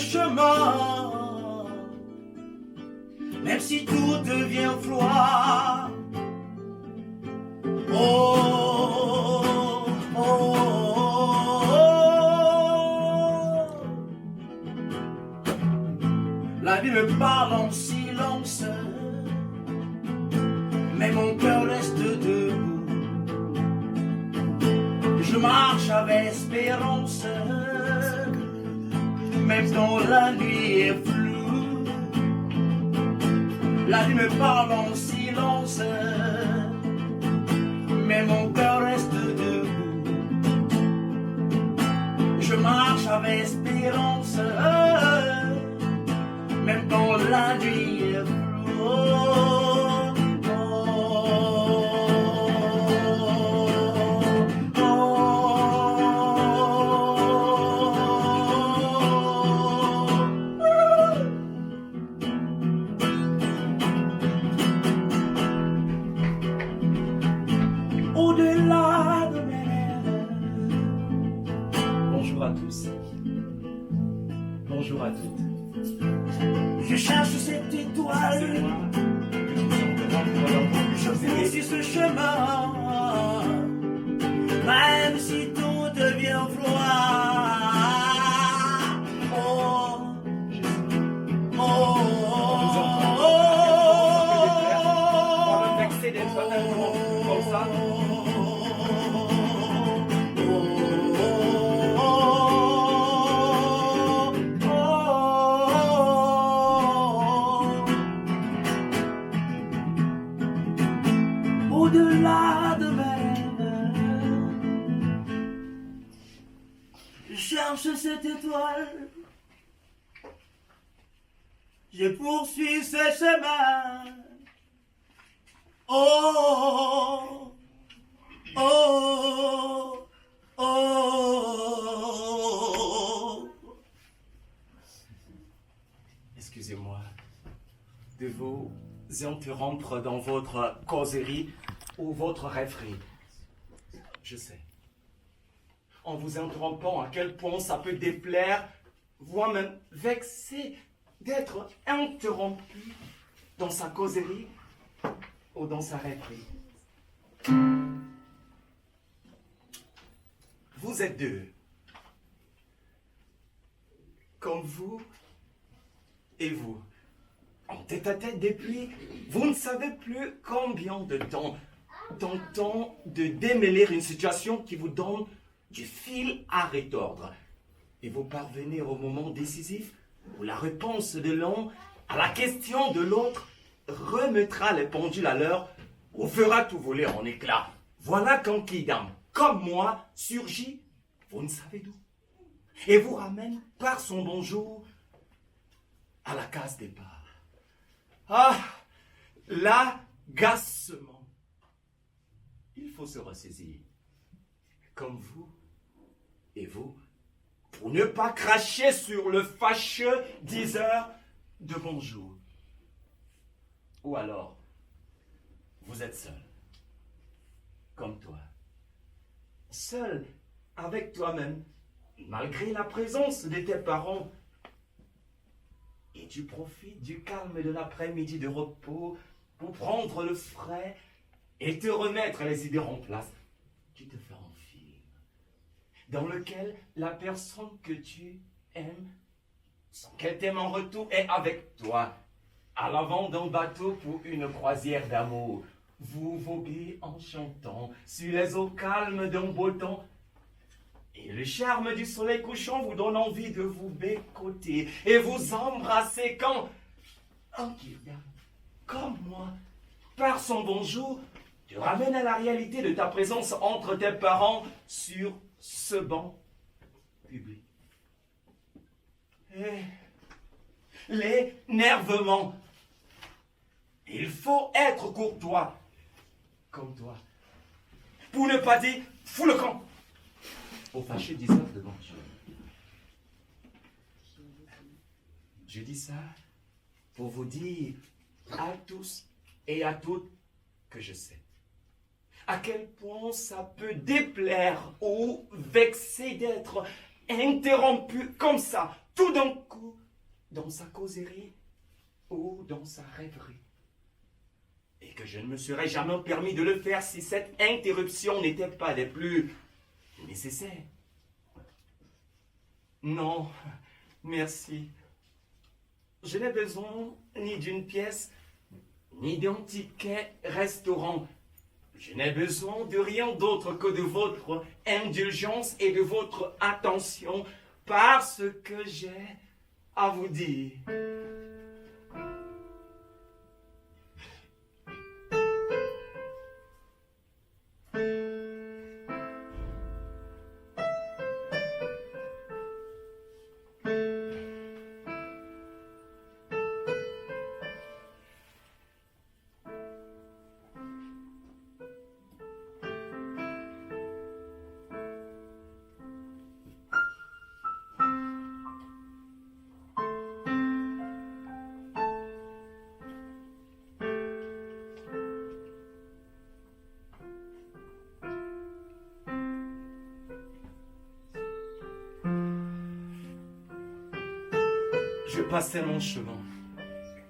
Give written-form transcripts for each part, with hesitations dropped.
chemin, même si tout devient froid. Oh, oh, oh, oh. La vie me parle en silence, mais mon cœur reste debout. Je marche avec espérance, même quand la nuit est floue. La vie me parle en silence, mais mon cœur reste debout. Je marche avec espérance, même quand la nuit est floue. Au-delà de mes rêves. Bonjour à tous. Bonjour à toutes. Je cherche cette étoile, je poursuis ce chemin, même si tout devient froid. Oh, oh, On va vexer d'être un comme ça. Au-delà de mes rêves, je cherche cette étoile, je poursuis ce chemin. Oh, oh, oh. Excusez-moi de vous interrompre dans votre causerie ou votre rêverie. Je sais, en vous interrompant, à quel point ça peut déplaire, voire même vexer d'être interrompu dans sa causerie ou dans sa rêverie. Vous êtes deux, comme vous et vous, en tête à tête depuis, vous ne savez plus combien de temps tentant de démêler une situation qui vous donne du fil à retordre. Et vous parvenez au moment décisif où la réponse de l'un à la question de l'autre remettra les pendules à l'heure ou fera tout voler en éclats. Voilà quand Kidam, comme moi, surgit, vous ne savez d'où, et vous ramène par son bonjour à la case départ. Ah, l'agacement. Il faut se ressaisir, comme vous et vous, pour ne pas cracher sur le fâcheux diseur de bonjour. Ou alors, vous êtes seul, comme toi, seul avec toi-même, malgré la présence de tes parents. Et tu profites du calme de l'après-midi de repos pour prendre le frais et te remettre les idées en place. Tu te fais un film dans lequel la personne que tu aimes, sans qu'elle t'aime en retour, est avec toi, à l'avant d'un bateau pour une croisière d'amour. Vous voguez en chantant sur les eaux calmes d'un beau temps. Et le charme du soleil couchant vous donne envie de vous bécoter et vous embrasser quand un Kidam, comme moi, par son bonjour, te ramène à la réalité de ta présence entre tes parents sur ce banc public. Et l'énervement. Il faut être courtois, comme toi, pour ne pas dire « fous le camp » au fâché 10 heures devant Dieu. Je dis ça pour vous dire à tous et à toutes que je sais à quel point ça peut déplaire ou vexer d'être interrompu comme ça, tout d'un coup, dans sa causerie ou dans sa rêverie. Et que je ne me serais jamais permis de le faire si cette interruption n'était pas des plus nécessaires. Non, merci. Je n'ai besoin ni d'une pièce, ni d'un ticket restaurant. Je n'ai besoin de rien d'autre que de votre indulgence et de votre attention parce que j'ai à vous dire. Je passais mon chemin,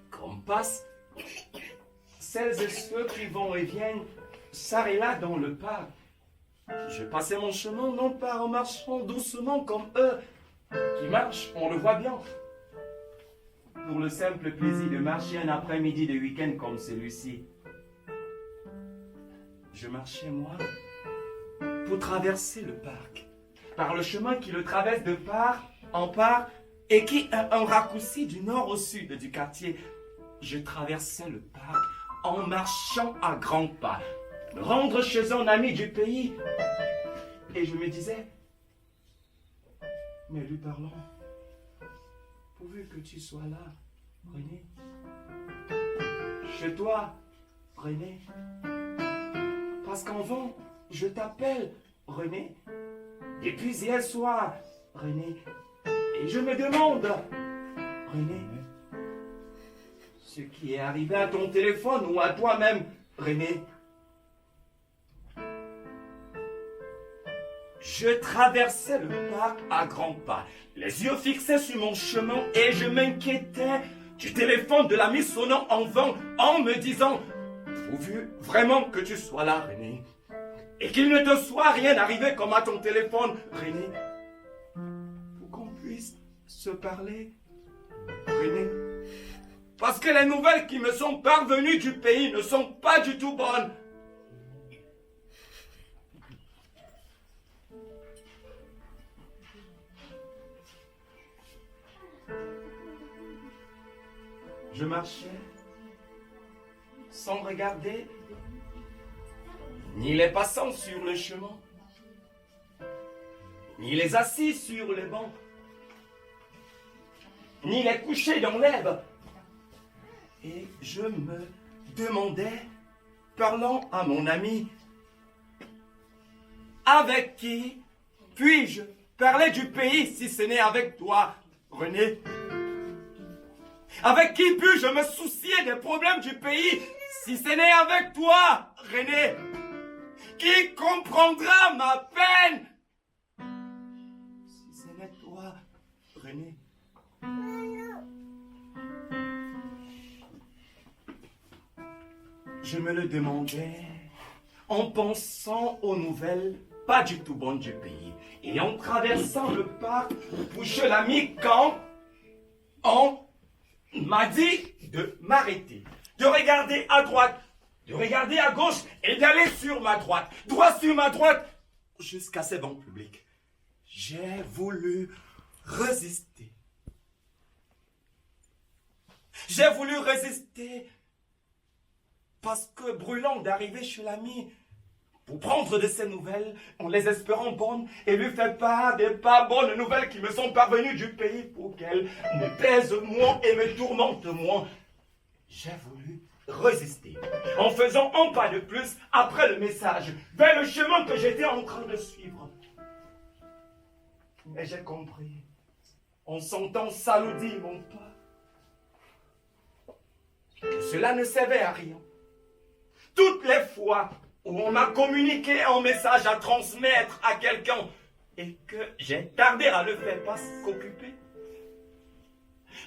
comme passent celles et ceux qui vont et viennent ça et là dans le parc. Je passais mon chemin non pas en marchant doucement comme eux, qui marchent, on le voit bien, pour le simple plaisir de marcher un après-midi de week-end comme celui-ci. Je marchais, moi, pour traverser le parc, par le chemin qui le traverse de part en part, et qui a un raccourci du nord au sud du quartier. Je traversais le parc en marchant à grands pas, me rendre chez un ami du pays. Et je me disais, mais lui parlons, pourvu que tu sois là, René. Chez toi, René. Parce qu'en vain, je t'appelle, René. Depuis hier soir, René. Et je me demande, René, ce qui est arrivé à ton téléphone ou à toi-même, René. Je traversais le parc à grands pas, les yeux fixés sur mon chemin et je m'inquiétais du téléphone de l'ami sonnant en vain en me disant, pourvu vraiment que tu sois là, René, et qu'il ne te soit rien arrivé comme à ton téléphone, René. Se parler, René. Parce que les nouvelles qui me sont parvenues du pays ne sont pas du tout bonnes. Je marchais sans regarder ni les passants sur le chemin, ni les assis sur les bancs, ni les couchés dans l'herbe. Et je me demandais, parlant à mon ami, avec qui puis-je parler du pays si ce n'est avec toi, René? Avec qui puis-je me soucier des problèmes du pays si ce n'est avec toi, René? Qui comprendra ma peine si ce n'est toi, René? Je me le demandais en pensant aux nouvelles pas du tout bonnes du pays et en traversant le parc où je l'ai mis quand on m'a dit de m'arrêter, de regarder à droite, de regarder à gauche et d'aller sur ma droite, droit sur ma droite, jusqu'à ces bancs publics. J'ai voulu résister. J'ai voulu résister parce que brûlant d'arriver chez l'ami pour prendre de ses nouvelles en les espérant bonnes et lui faire part des pas bonnes nouvelles qui me sont parvenues du pays pour qu'elles me pèsent moins et me tourmentent moins. J'ai voulu résister en faisant un pas de plus après le message vers le chemin que j'étais en train de suivre. Mais j'ai compris en sentant s'alourdir mon pas que cela ne servait à rien. Toutes les fois où on m'a communiqué un message à transmettre à quelqu'un et que j'ai tardé à le faire parce qu'occupé,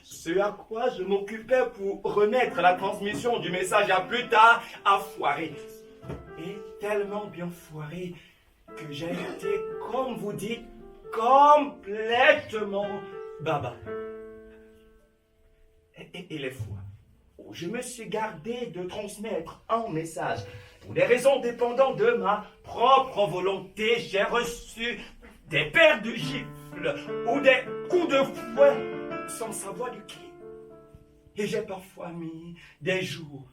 Ce à quoi je m'occupais pour remettre la transmission du message à plus tard a foiré. Et tellement bien foiré que j'ai été, comme vous dites, complètement baba. Et les fois où je me suis gardé de transmettre un message, pour des raisons dépendant de ma propre volonté, j'ai reçu des paires de gifles ou des coups de fouet sans savoir de qui. Et j'ai parfois mis des jours,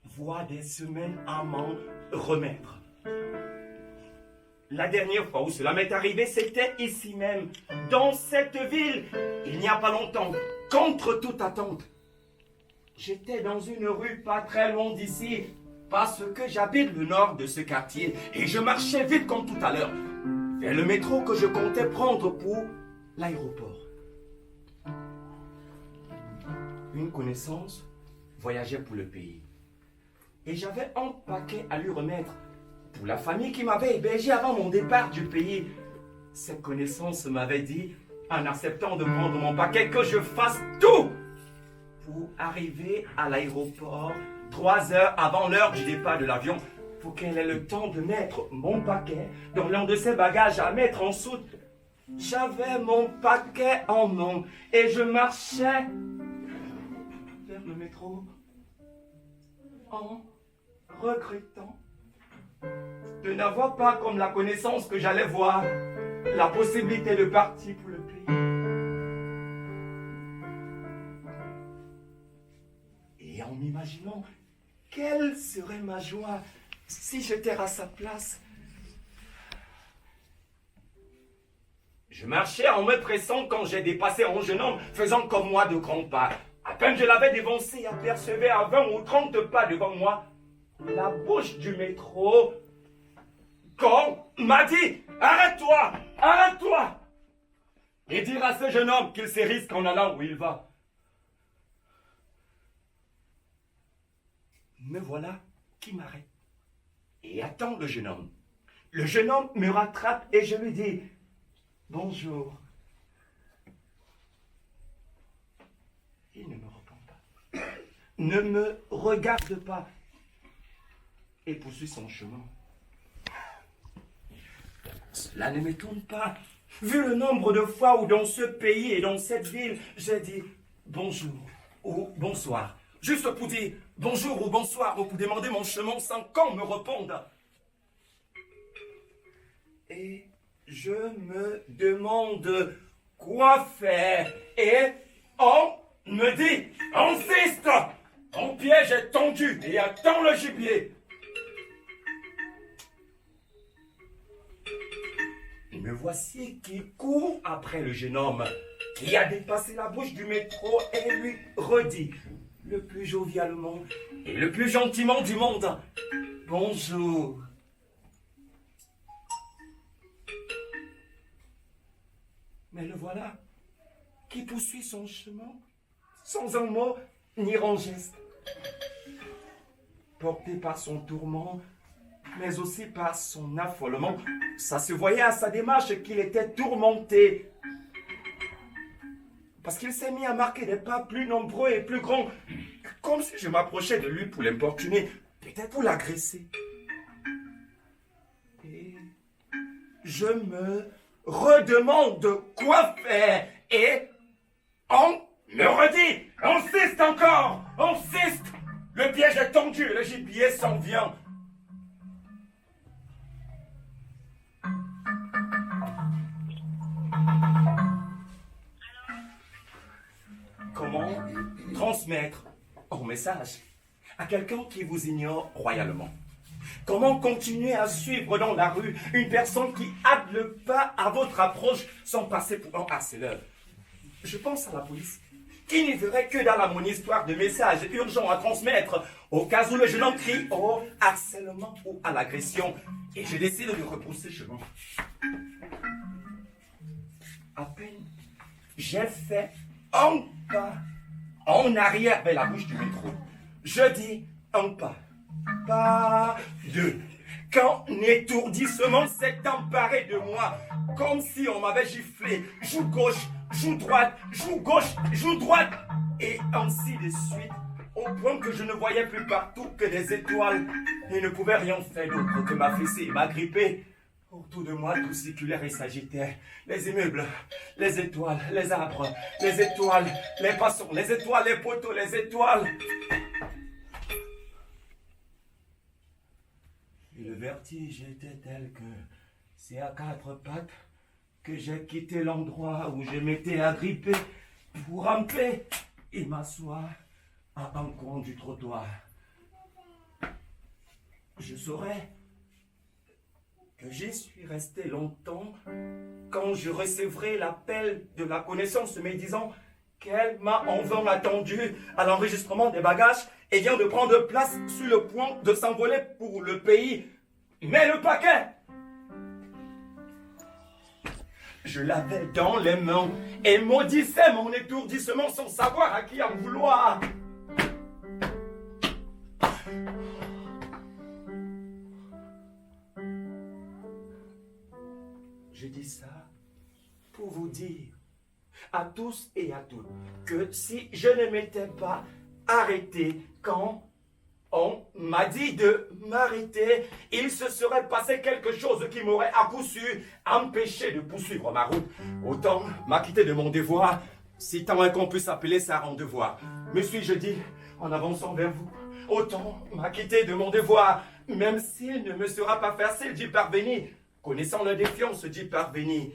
voire des semaines à m'en remettre. La dernière fois où cela m'est arrivé, c'était ici même, dans cette ville, il n'y a pas longtemps, contre toute attente. J'étais dans une rue pas très loin d'ici, parce que j'habite le nord de ce quartier, et je marchais vite comme tout à l'heure, vers le métro que je comptais prendre pour l'aéroport. Une connaissance voyageait pour le pays, et j'avais un paquet à lui remettre, pour la famille qui m'avait hébergé avant mon départ du pays. Cette connaissance m'avait dit, en acceptant de prendre mon paquet, que je fasse tout pour arriver à l'aéroport 3 heures avant l'heure du départ de l'avion, pour qu'elle ait le temps de mettre mon paquet dans l'un de ses bagages à mettre en soute. J'avais mon paquet en main et je marchais vers le métro en regrettant de n'avoir pas, comme la connaissance que j'allais voir, la possibilité de partir pour le pays. Et en m'imaginant quelle serait ma joie si j'étais à sa place. Je marchais en me pressant quand j'ai dépassé un jeune homme faisant comme moi de grands pas. À peine je l'avais dévancé, apercevais à 20 ou 30 pas devant moi la bouche du métro. Quand m'a dit « Arrête-toi, arrête-toi » et dire à ce jeune homme qu'il se risque en allant où il va. Me voilà qui m'arrête et attend le jeune homme. Le jeune homme me rattrape et je lui dis « Bonjour ». Il ne me répond pas, ne me regarde pas et poursuit son chemin. Cela ne m'étonne pas, vu le nombre de fois où dans ce pays et dans cette ville, j'ai dit bonjour ou bonsoir, juste pour dire bonjour ou bonsoir ou pour demander mon chemin sans qu'on me réponde. Et je me demande quoi faire et on me dit insiste, ton piège est tendu et attends le gibier. Me voici qui court après le jeune homme qui a dépassé la bouche du métro et lui redit le plus jovialement et le plus gentiment du monde « Bonjour ». Mais le voilà qui poursuit son chemin sans un mot ni un geste, porté par son tourment, mais aussi par son affolement. Ça se voyait à sa démarche qu'il était tourmenté. Parce qu'il s'est mis à marquer des pas plus nombreux et plus grands, comme si je m'approchais de lui pour l'importuner, peut-être pour l'agresser. Et je me redemande quoi faire. Et on me redit, insiste encore, insiste. Le piège est tendu, le gibier s'en vient. Comment transmettre un message à quelqu'un qui vous ignore royalement? Comment continuer à suivre dans la rue une personne qui hâte le pas à votre approche sans passer pour un harceleur? Je pense à la police, qui n'y verrait que dans mon histoire de messages urgents à transmettre au cas où le jeune homme crie au harcèlement ou à l'agression. Et je décide de repousser chemin. À peine j'ai fait un pas en arrière vers la bouche du métro. Je dis un pas, pas deux. Quand un étourdissement s'est emparé de moi, comme si on m'avait giflé, joue gauche, joue droite, joue gauche, joue droite, et ainsi de suite, au point que je ne voyais plus partout que des étoiles, et ne pouvais rien faire d'autre que m'affaisser et m'agripper. Autour de moi, tout circulaire et s'agitait. Les immeubles, les étoiles, les arbres, les étoiles, les passants, les étoiles, les poteaux, les étoiles. Et le vertige était tel que c'est à quatre pattes que j'ai quitté l'endroit où je m'étais agrippé pour ramper et m'asseoir à un coin du trottoir. Je saurais que j'y suis resté longtemps quand je recevrai l'appel de la connaissance me disant qu'elle m'a enfin attendu à l'enregistrement des bagages et vient de prendre place sur le point de s'envoler pour le pays. Mais le paquet, je l'avais dans les mains et maudissais mon étourdissement sans savoir à qui en vouloir. Je dis ça pour vous dire à tous et à toutes que si je ne m'étais pas arrêté quand on m'a dit de m'arrêter, il se serait passé quelque chose qui m'aurait à coup sûr empêché de poursuivre ma route. Autant m'acquitter de mon devoir, si tant est qu'on puisse appeler ça un devoir. Me suis-je dit en avançant vers vous, autant m'acquitter de mon devoir, même s'il ne me sera pas facile d'y parvenir. Connaissant la défiance d'y parvenir.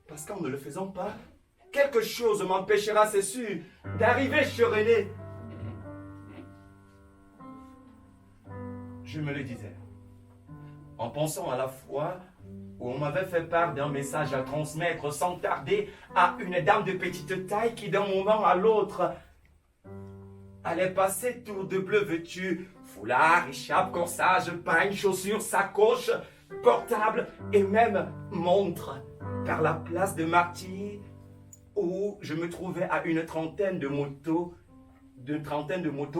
Parce qu'en ne le faisant pas, quelque chose m'empêchera, c'est sûr, d'arriver chez René. Je me le disais, en pensant à la fois où on m'avait fait part d'un message à transmettre sans tarder à une dame de petite taille qui d'un moment à l'autre allait passer tour de bleu vêtu, foulard, écharpe, corsage, pagne, chaussures, sacoche, portable et même montre par la place de Martyrs où je me trouvais à une trentaine de motos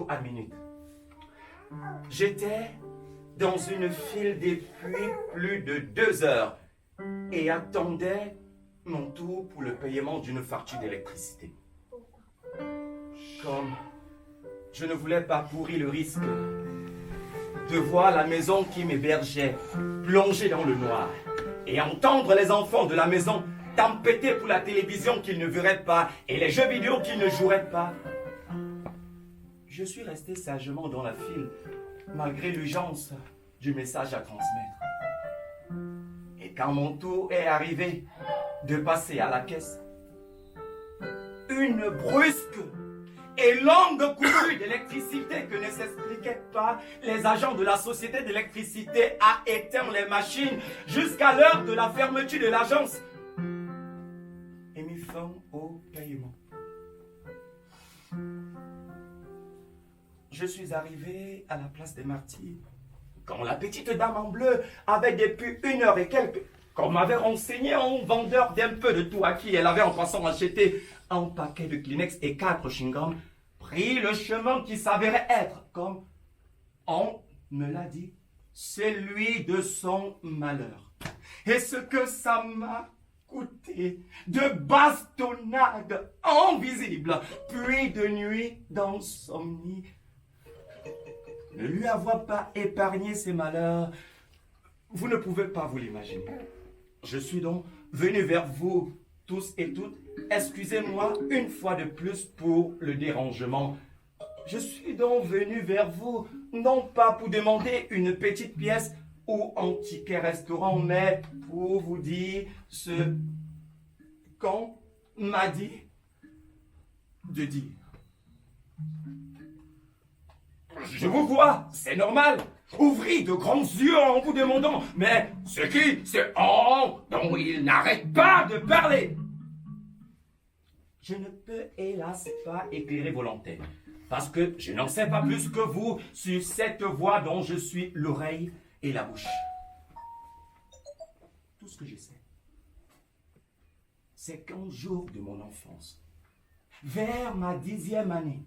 à minute. J'étais dans une file depuis plus de 2 heures et attendais mon tour pour le paiement d'une facture d'électricité. Comme je ne voulais pas pourrir le risque de voir la maison qui m'hébergeait plonger dans le noir et entendre les enfants de la maison tempêter pour la télévision qu'ils ne verraient pas et les jeux vidéo qu'ils ne joueraient pas. Je suis resté sagement dans la file malgré l'urgence du message à transmettre. Et quand mon tour est arrivé de passer à la caisse, une brusque et longue coupure d'électricité que ne s'expliquait pas, les agents de la société d'électricité a éteint les machines jusqu'à l'heure de la fermeture de l'agence et mis fin au paiement. Je suis arrivé à la place des Martyrs quand la petite dame en bleu avait depuis 1 heure et quelques, comme m'avait renseigné un vendeur d'un peu de tout à qui elle avait en passant acheté un paquet de Kleenex et 4 chewing-gums, pris le chemin qui s'avérait être, comme on me l'a dit, celui de son malheur. Et ce que ça m'a coûté de bastonnades invisibles, puis de nuit d'insomnie. Ne lui avoir pas épargné ses malheurs, vous ne pouvez pas vous l'imaginer. Je suis donc venu vers vous tous et toutes. Excusez-moi une fois de plus pour le dérangement. Je suis donc venu vers vous, non pas pour demander une petite pièce ou un ticket restaurant, mais pour vous dire ce qu'on m'a dit de dire. Je vous vois, c'est normal. Ouvrez de grands yeux en vous demandant, mais c'est qui, c'est on dont il n'arrête pas de parler. Je ne peux hélas pas éclairer vos lanternes, parce que je n'en sais pas plus que vous sur cette voix dont je suis l'oreille et la bouche. Tout ce que je sais, c'est qu'un jour de mon enfance, vers ma 10e année,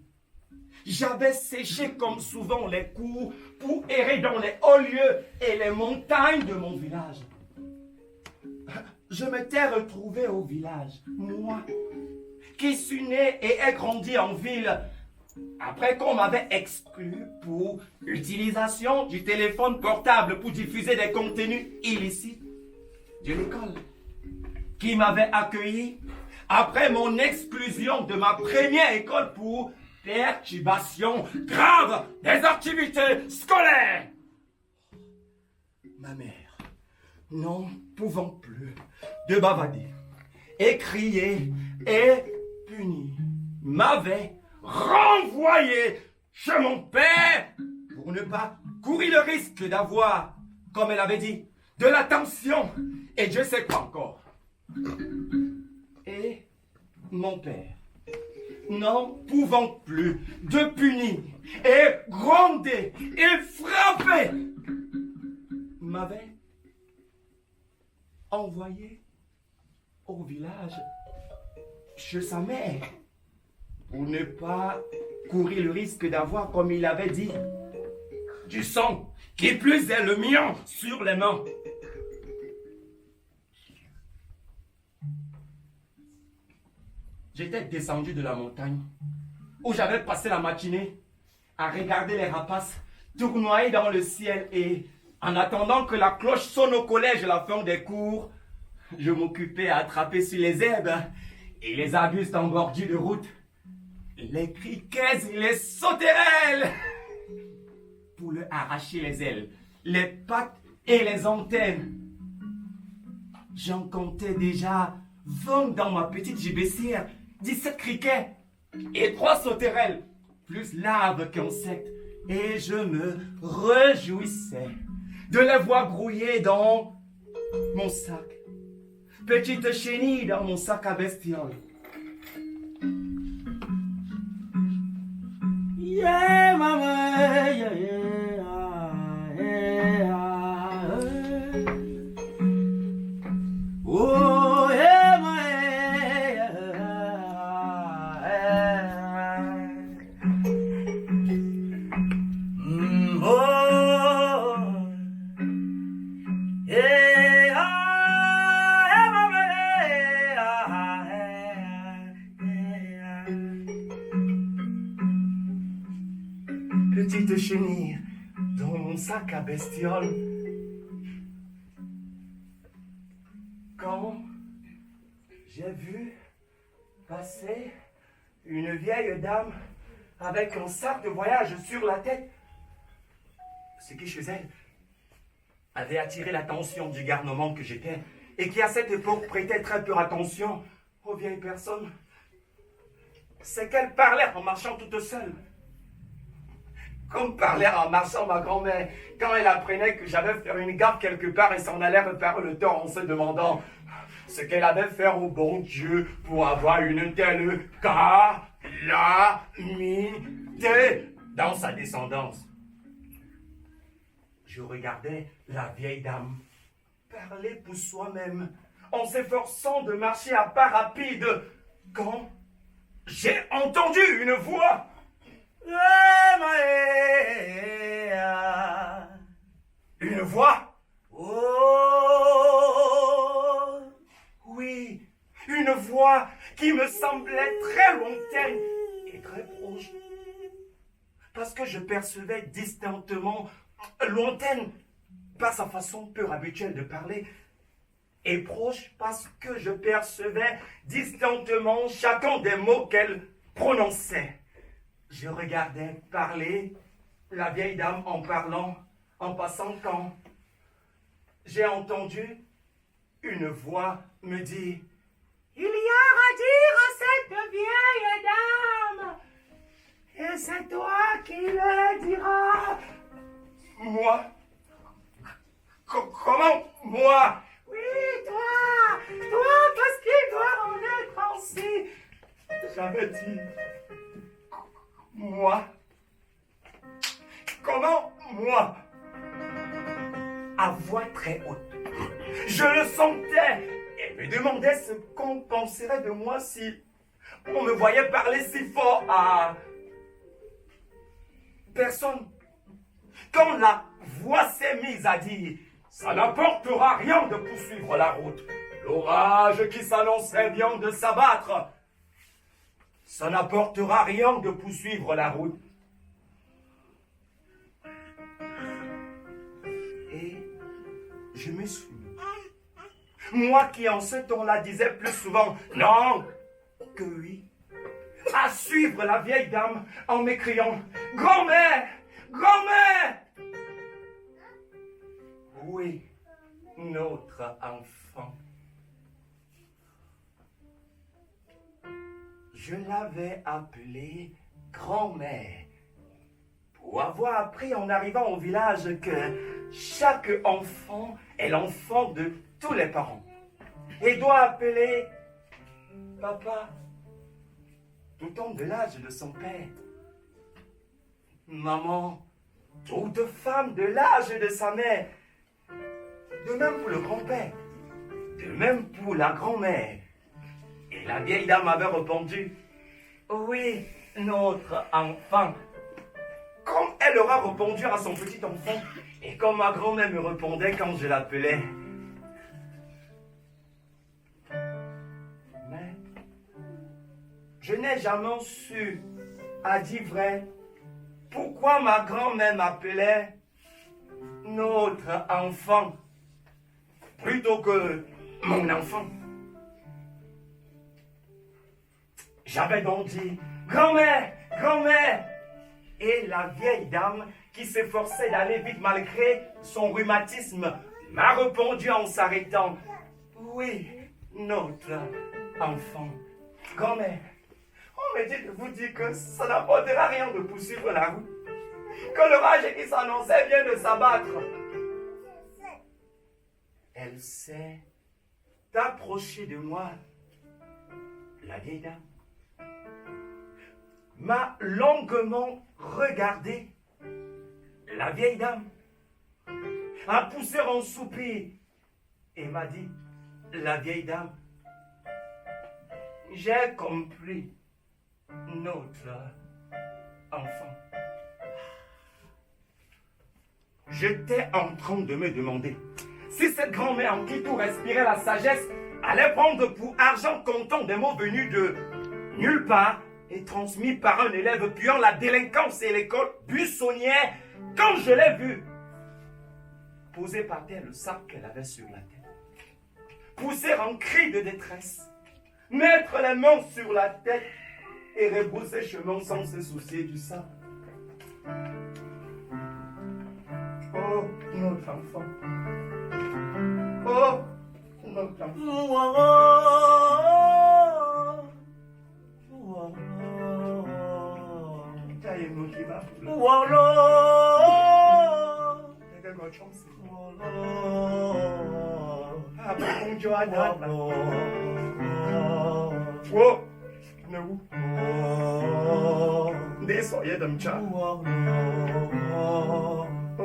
j'avais séché comme souvent les cours pour errer dans les hauts lieux et les montagnes de mon village. je m'étais retrouvé au village, moi, qui suis né et ai grandi en ville, après qu'on m'avait exclu pour utilisation du téléphone portable pour diffuser des contenus illicites de l'école, qui m'avait accueilli après mon exclusion de ma première école pour perturbation grave des activités scolaires. Ma mère, n'en pouvant plus de bavader et crier et punir, m'avait renvoyé chez mon père pour ne pas courir le risque d'avoir, comme elle avait dit, de l'attention et Dieu sait quoi encore. Et mon père, n'en pouvant plus de punir et gronder et frapper, m'avait envoyé au village chez sa mère pour ne pas courir le risque d'avoir, comme il avait dit, du sang, qui plus est le mien, sur les mains. J'étais descendu de la montagne où j'avais passé la matinée à regarder les rapaces tournoyer dans le ciel et en attendant que la cloche sonne au collège à la fin des cours, je m'occupais à attraper sur les herbes et les arbustes en bordure de route les criquets et les sauterelles pour leur arracher les ailes, les pattes et les antennes. J'en comptais déjà 20 dans ma petite gibecière, 17 criquets et 3 sauterelles, plus larves qu'insectes, et je me réjouissais de les voir grouiller dans mon sac. Petite chenille dans mon sac à bestioles. Yeah, mama, yeah, yeah, yeah. Oh, yeah, mama, yeah. Oh, yeah, mama, yeah. Petite chenille dans mon sac à bestioles. Quand j'ai vu passer une vieille dame avec un sac de voyage sur la tête, ce qui chez elle avait attiré l'attention du garnement que j'étais et qui à cette époque prêtait très peu attention aux vieilles personnes, c'est qu'elle parlait en marchant toute seule. Comme parlait en marchant ma grand-mère, quand elle apprenait que j'avais fait une gaffe quelque part et s'en allait réparer le tort en se demandant ce qu'elle avait fait au bon Dieu pour avoir une telle calamité dans sa descendance. Je regardais la vieille dame parler pour soi-même en s'efforçant de marcher à pas rapide quand j'ai entendu une voix. Une voix. Oh, Oui, une voix qui me semblait très lointaine et très proche. Parce que je percevais distinctement lointaine par sa façon peu habituelle de parler et proche parce que je percevais distinctement chacun des mots qu'elle prononçait. Je regardais parler la vieille dame en parlant, en passant quand j'ai entendu une voix me dire « Il y a à dire à cette vieille dame, et c'est toi qui le diras. » Moi? Comment moi? Oui, toi, parce qu'il doit en être ainsi. J'avais dit moi. Comment moi? À voix très haute. Je le sentais et me demandais ce qu'on penserait de moi si on me voyait parler si fort à personne. Quand la voix s'est mise à dire « Ça n'apportera rien de poursuivre la route. L'orage qui s'annonçait vient de s'abattre. Ça n'apportera rien de poursuivre la route. Et je me suis mis. Moi qui en ce temps-là disais plus souvent non que oui, à suivre la vieille dame en m'écriant « Grand-mère! Grand-mère !» Oui, notre enfant. Je l'avais appelée grand-mère pour avoir appris en arrivant au village que chaque enfant est l'enfant de tous les parents et doit appeler papa tout en de l'âge de son père, maman toute femme de l'âge de sa mère, de même pour le grand-père, de même pour la grand-mère. Et la vieille dame avait répondu « Oui, notre enfant ». Comme elle aura répondu à son petit enfant, et comme ma grand-mère me répondait quand je l'appelais. Mais je n'ai jamais su, à dire vrai, pourquoi ma grand-mère m'appelait notre enfant plutôt que mon enfant. J'avais donc dit « Grand-mère, grand-mère !» Et la vieille dame, qui s'efforçait d'aller vite malgré son rhumatisme, m'a répondu en s'arrêtant « Oui, notre enfant. Grand-mère, on me dit de vous dire que ça n'apportera rien de poursuivre la route, que l'orage qui s'annonçait vient de s'abattre. » Elle s'est approchée de moi, la vieille dame, m'a longuement regardé, la vieille dame, a poussé un soupir et m'a dit, la vieille dame, j'ai compris notre enfant. J'étais en train de me demander si cette grand-mère en qui tout respirait la sagesse allait prendre pour argent comptant des mots venus de nulle part et transmis par un élève puant la délinquance et l'école buissonnière quand je l'ai vue poser par terre le sac qu'elle avait sur la tête, pousser un cri de détresse, mettre les mains sur la tête et rebrousser chemin sans se soucier du sang. Oh, notre enfant. Oh, notre enfant.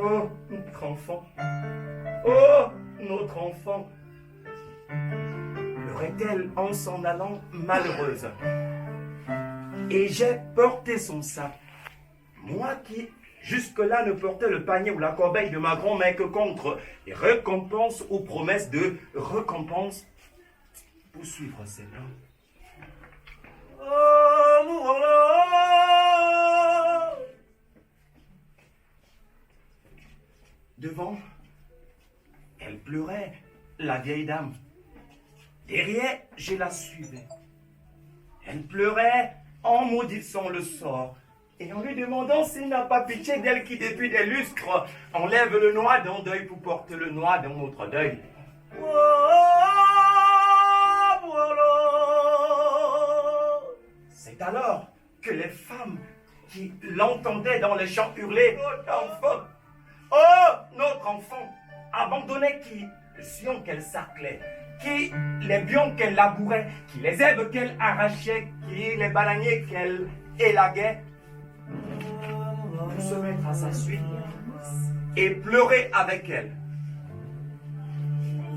Oh, notre enfant. Oh, notre enfant. Pleurait-elle en s'en allant malheureuse. Et j'ai porté son sac. Moi qui, jusque-là, ne portais le panier ou la corbeille de ma grand-mère que contre les récompenses ou promesses de récompense pour suivre ses pas. Devant, elle pleurait, la vieille dame. Derrière, je la suivais. Elle pleurait en maudissant le sort et en lui demandant s'il n'a pas pitié d'elle qui, depuis des lustres, enlève le noir d'un deuil pour porter le noir d'un autre deuil. C'est alors que les femmes qui l'entendaient dans les champs hurler « Notre enfant! Oh, notre enfant !» abandonnaient qui le sillon qu'elle sarclait, qui les bions qu'elle labourait, qui les herbes qu'elle arrachait, qui les bananiers qu'elle élaguait, pour se mettre à sa suite et pleurer avec elle.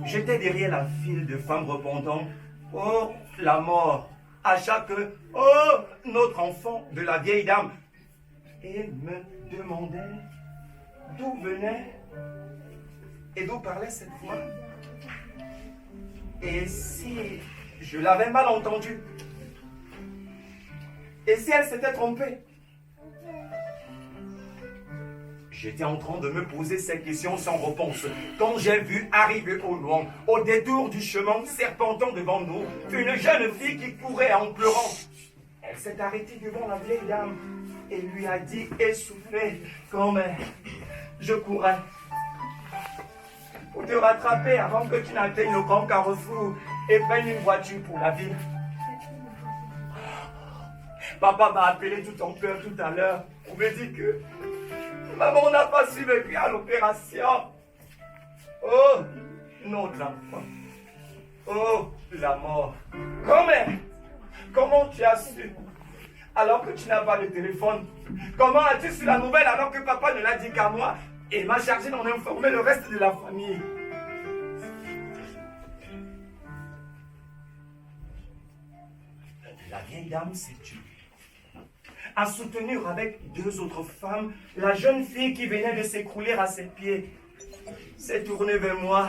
J'étais derrière la file de femmes répondant « Oh, la mort !» à chaque « Oh, notre enfant !» de la vieille dame, et me demandait d'où venait et d'où parlait cette voix. Et si je l'avais mal entendu? Et si elle s'était trompée? J'étais en train de me poser ces questions sans réponse quand j'ai vu arriver au loin, au détour du chemin serpentant devant nous, une jeune fille qui courait en pleurant. Elle s'est arrêtée devant la vieille dame et lui a dit essoufflée: grand-mère, je courais pour te rattraper avant que tu n'atteignes le grand carrefour et prennes une voiture pour la ville. Papa m'a appelé tout en pleurs tout à l'heure pour me dire que maman n'a pas survécu à l'opération. Oh, notre enfant. Oh, la mort. Comment tu as su alors que tu n'as pas de téléphone? Comment as-tu su la nouvelle alors que papa ne l'a dit qu'à moi et m'a chargé d'en informer le reste de la famille? La vieille dame s'est tue, à soutenir avec 2 autres femmes la jeune fille qui venait de s'écrouler à ses pieds, s'est tournée vers moi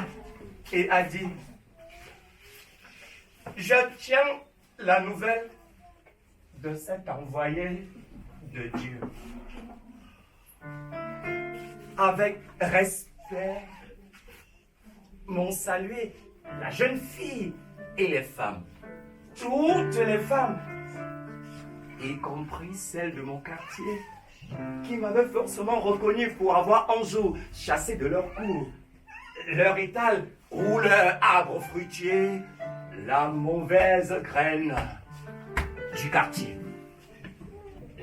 et a dit: je tiens la nouvelle de cet envoyé de Dieu. Avec respect, m'ont salué la jeune fille et les femmes, toutes les femmes, y compris celles de mon quartier, qui m'avaient forcément reconnu pour avoir un jour chassé de leur cour leur étal ou leur arbre fruitier la mauvaise graine du quartier.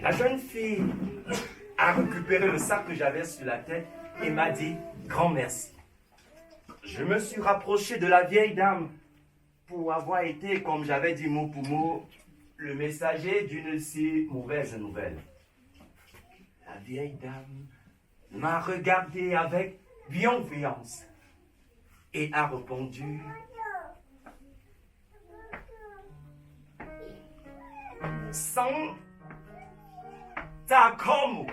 La jeune fille a récupéré le sac que j'avais sur la tête et m'a dit: grand merci. Je me suis rapproché de la vieille dame pour avoir été, comme j'avais dit mot pour mot, le messager d'une si mauvaise nouvelle. La vieille dame m'a regardé avec bienveillance et a répondu: sans ta comme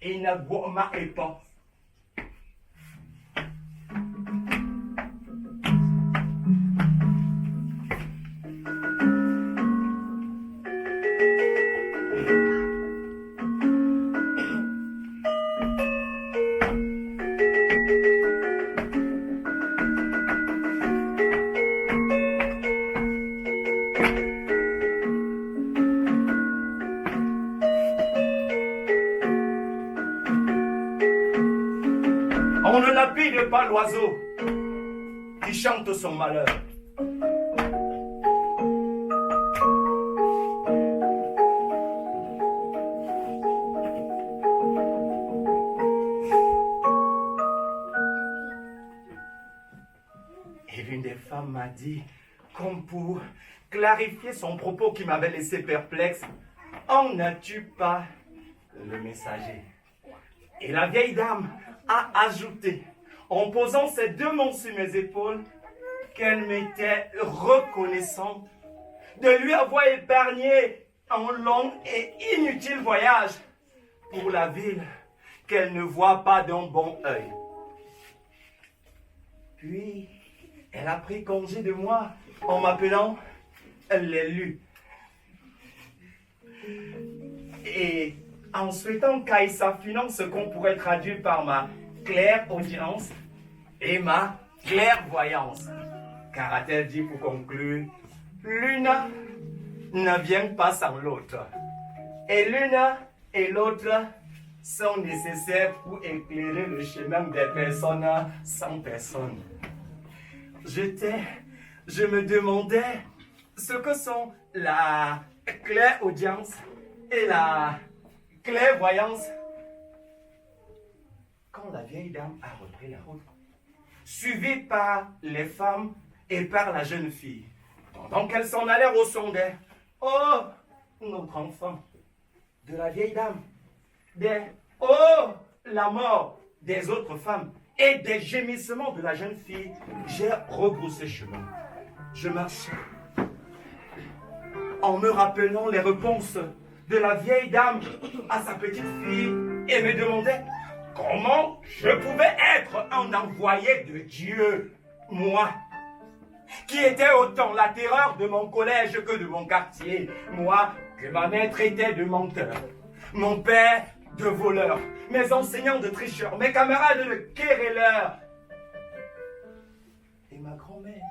et ne bois pas. On ne lapide pas l'oiseau qui chante son malheur. Et l'une des femmes m'a dit, comme pour clarifier son propos qui m'avait laissé perplexe: en n'as-tu pas le messager? Et la vieille dame a ajouté, en posant ses 2 mains sur mes épaules, qu'elle m'était reconnaissante de lui avoir épargné un long et inutile voyage pour la ville qu'elle ne voit pas d'un bon œil. Puis, elle a pris congé de moi en m'appelant l'élu. Et en souhaitant qu'Aïssa finance ce qu'on pourrait traduire par ma claire audience et ma clairvoyance. Car a-t-elle dit pour conclure, l'une ne vient pas sans l'autre. Et l'une et l'autre sont nécessaires pour éclairer le chemin des personnes sans personne. Je me demandais ce que sont la clairaudience et la clairvoyance quand la vieille dame a repris la route, suivie par les femmes et par la jeune fille, pendant qu'elles s'en allèrent au sondaire. Oh, notre enfant, de la vieille dame, oh, la mort des autres femmes et des gémissements de la jeune fille, j'ai rebroussé chemin. Je marchais en me rappelant les réponses de la vieille dame à sa petite fille et me demandais comment je pouvais être un envoyé de Dieu, moi, qui était autant la terreur de mon collège que de mon quartier. Moi, que ma mère traitait de menteur. Mon père de voleur. Mes enseignants de tricheurs. Mes camarades de querelleurs. Et ma grand-mère,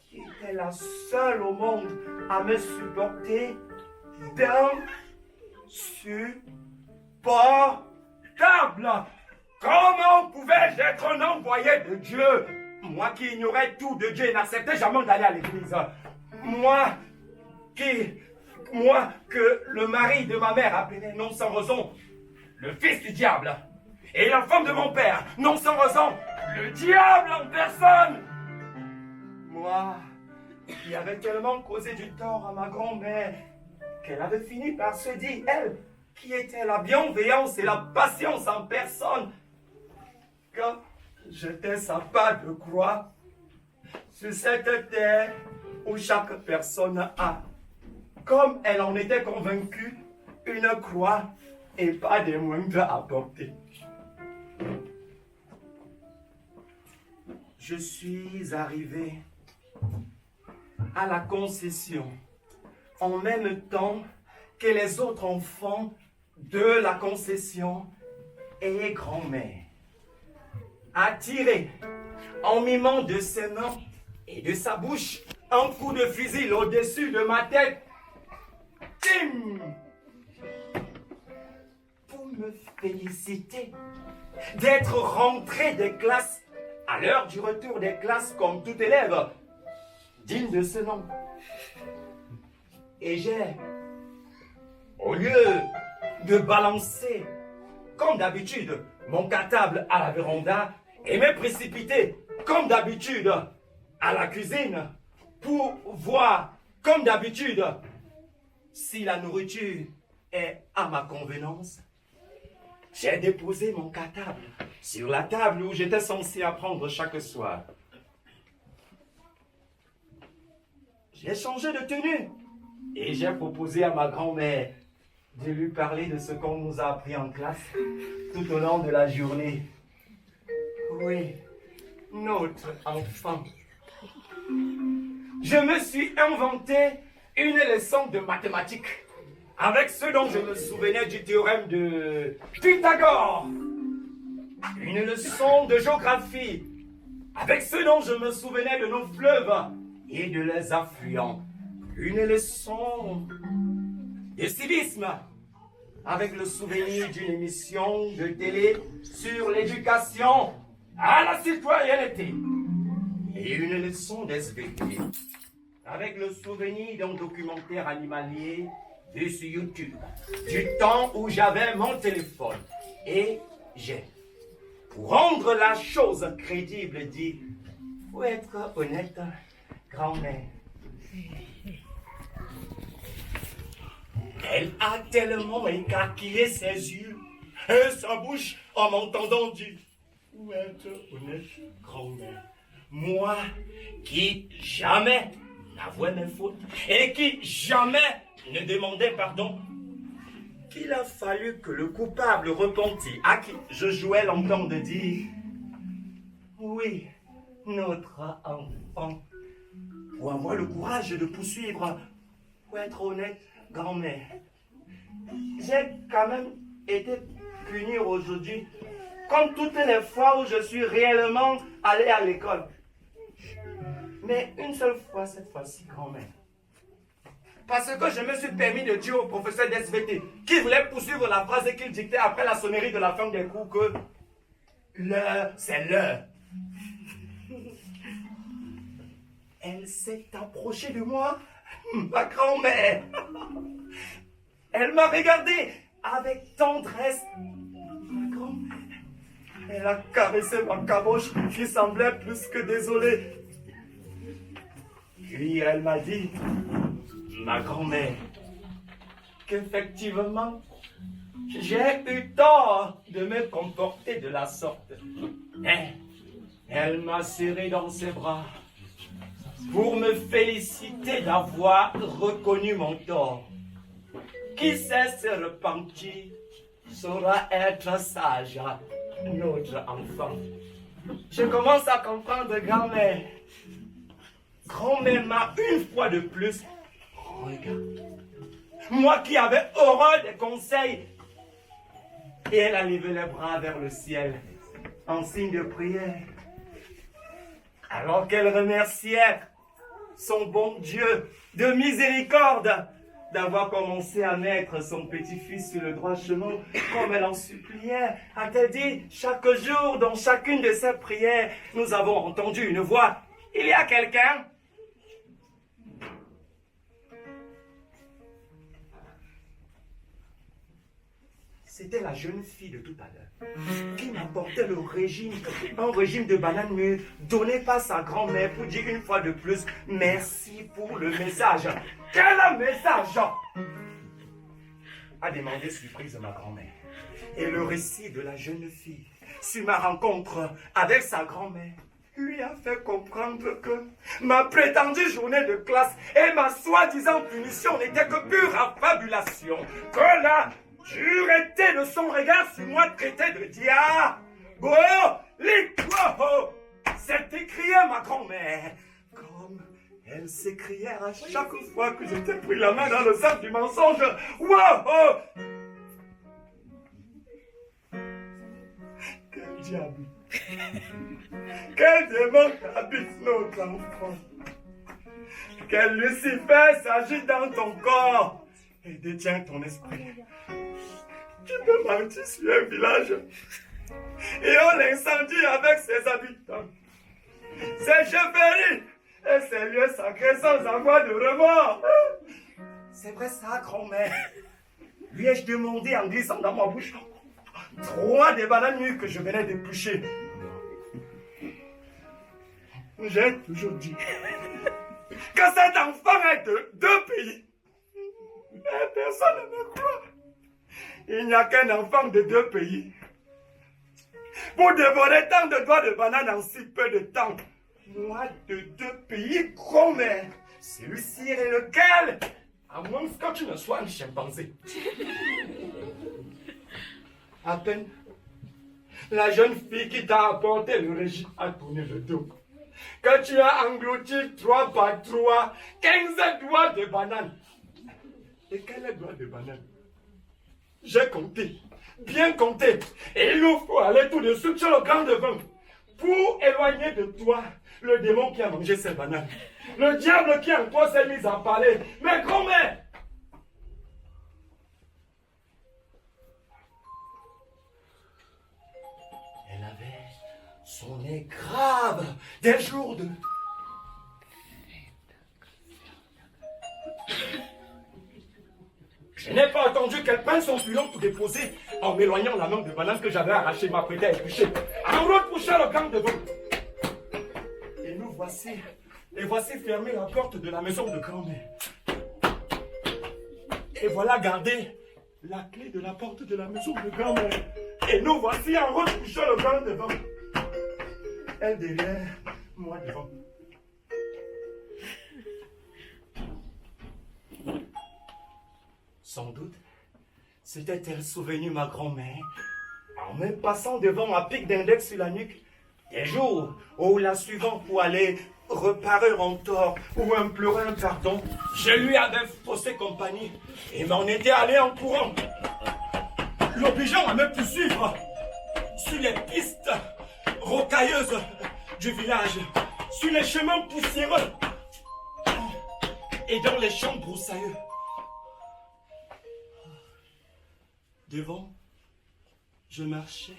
qui était la seule au monde à me supporter d'insupportable. Comment pouvais-je être un envoyé de Dieu? Moi qui ignorais tout de Dieu et n'acceptais jamais d'aller à l'église. Moi que le mari de ma mère appelait non sans raison le fils du diable. Et la femme de mon père, non sans raison, le diable en personne. Moi qui avais tellement causé du tort à ma grand-mère qu'elle avait fini par se dire, elle, qui était la bienveillance et la patience en personne, quand j'étais sa pas de croix sur cette terre où chaque personne a, comme elle en était convaincue, une croix et pas des moindres à porter. Je suis arrivé à la concession en même temps que les autres enfants de la concession et grand-mère. Attiré en mimant de ses mains et de sa bouche un coup de fusil au-dessus de ma tête. Tim! Pour me féliciter d'être rentré des classes à l'heure du retour des classes comme tout élève digne de ce nom. Et j'ai, au lieu de balancer comme d'habitude mon cartable à la véranda et me précipiter comme d'habitude à la cuisine pour voir comme d'habitude si la nourriture est à ma convenance, j'ai déposé mon cartable sur la table où j'étais censé apprendre chaque soir. J'ai changé de tenue et j'ai proposé à ma grand-mère de lui parler de ce qu'on nous a appris en classe tout au long de la journée. Oui, notre enfant. Je me suis inventé une leçon de mathématiques avec ce dont je me souvenais du théorème de Pythagore. Une leçon de géographie avec ce dont je me souvenais de nos fleuves et de leurs affluents. Une leçon de civisme avec le souvenir d'une émission de télé sur l'éducation à la citoyenneté. Et une leçon d'SVT avec le souvenir d'un documentaire animalier vu sur YouTube, du temps où j'avais mon téléphone. Et j'ai, pour rendre la chose crédible, dit, faut être honnête, grand-mère. Elle a tellement écarquillé ses yeux et sa bouche en m'entendant dire, faut être honnête, grand-mère. Moi qui jamais n'avouais mes fautes et qui jamais ne demandais pardon, qu'il a fallu que le coupable repenti à qui je jouais l'entende dire, oui, notre enfant, pour avoir le courage de poursuivre, pour être honnête, grand-mère. J'ai quand même été puni aujourd'hui, comme toutes les fois où je suis réellement allé à l'école. Mais une seule fois, cette fois-ci, grand-mère. Parce que je me suis permis de dire au professeur d'SVT, qui voulait poursuivre la phrase et qu'il dictait après la sonnerie de la fin des cours que l'heure, c'est l'heure. Elle s'est approchée de moi, ma grand-mère. Elle m'a regardé avec tendresse. Ma grand-mère. Elle a caressé ma caboche qui semblait plus que désolée. Puis elle m'a dit, ma grand-mère, qu'effectivement, j'ai eu tort de me comporter de la sorte. Mais elle m'a serré dans ses bras pour me féliciter d'avoir reconnu mon tort. Qui sait se repentir saura être sage, notre enfant. Je commence à comprendre, grand-mère. grand-mère m'a une fois de plus regardé. Moi qui avais horreur des conseils. Et elle a levé les bras vers le ciel en signe de prière. Alors qu'elle remerciait son bon Dieu de miséricorde d'avoir commencé à mettre son petit-fils sur le droit chemin, comme elle en suppliait. A-t-elle dit, chaque jour, dans chacune de ses prières, nous avons entendu une voix. Il y a quelqu'un? C'était la jeune fille de tout à l'heure qui m'apportait un régime de bananes mûres donné par sa grand-mère pour dire une fois de plus merci pour le message. Quel message? A demandé surprise ma grand-mère. Et le récit de la jeune fille sur ma rencontre avec sa grand-mère lui a fait comprendre que ma prétendue journée de classe et ma soi-disant punition n'étaient que pure affabulation. Que la dureté de son regard sur moi traitait de diabo. C'est écrié ma grand-mère. Comme elle s'écriait à chaque fois que j'étais pris la main dans le sac du mensonge. Wow! Quel diable! Quel démon habite notre enfant! Quel Lucifer s'agit dans ton corps et détient ton esprit! Tu peux mentir sur un village et on l'incendie avec ses habitants. Ses chefferies et ses lieux sacrés sans avoir de remords. C'est vrai ça, grand-mère. Lui ai-je demandé en glissant dans ma bouche 3 des bananes mûres que je venais d'éplucher. J'ai toujours dit que cet enfant est de 2 pays. Mais personne ne me croit. Il n'y a qu'un enfant de 2 pays. Pour dévorer tant de doigts de banane en si peu de temps. Moi de 2 pays, grand-mère. Celui-ci est lequel? À moins que tu ne sois un chimpanzé. À peine, la jeune fille qui t'a apporté le régime a tourné le dos. Que tu as englouti 3 par 3, 15 doigts de banane. Et quel doigt de banane? J'ai compté, bien compté. Et il nous faut aller tout de suite sur le grand devant pour éloigner de toi le démon qui a mangé ces bananes. Le diable qui en toi s'est mis à parler. Mais grand-mère! Elle avait son nez grave des jours de... Je n'ai pas attendu qu'elle prenne son pilon pour déposer en m'éloignant la main de banane que j'avais arrachée, m'apprêtait à éplucher. En repoussant le gang devant. Et nous voici fermer la porte de la maison de grand-mère. Et voilà gardé la clé de la porte de la maison de grand-mère. Et nous voici en repoussant le gang devant. Elle derrière, moi devant. Sans doute, s'était-elle souvenue ma grand-mère, en me passant devant un pic d'index sur la nuque, des jours où la suivant pour aller reparer en tort ou implorer un pardon, je lui avais faussé compagnie et m'en étais allé en courant, l'obligeant à me poursuivre sur les pistes rocailleuses du village, sur les chemins poussiéreux et dans les champs broussailleux. Devant, je marchais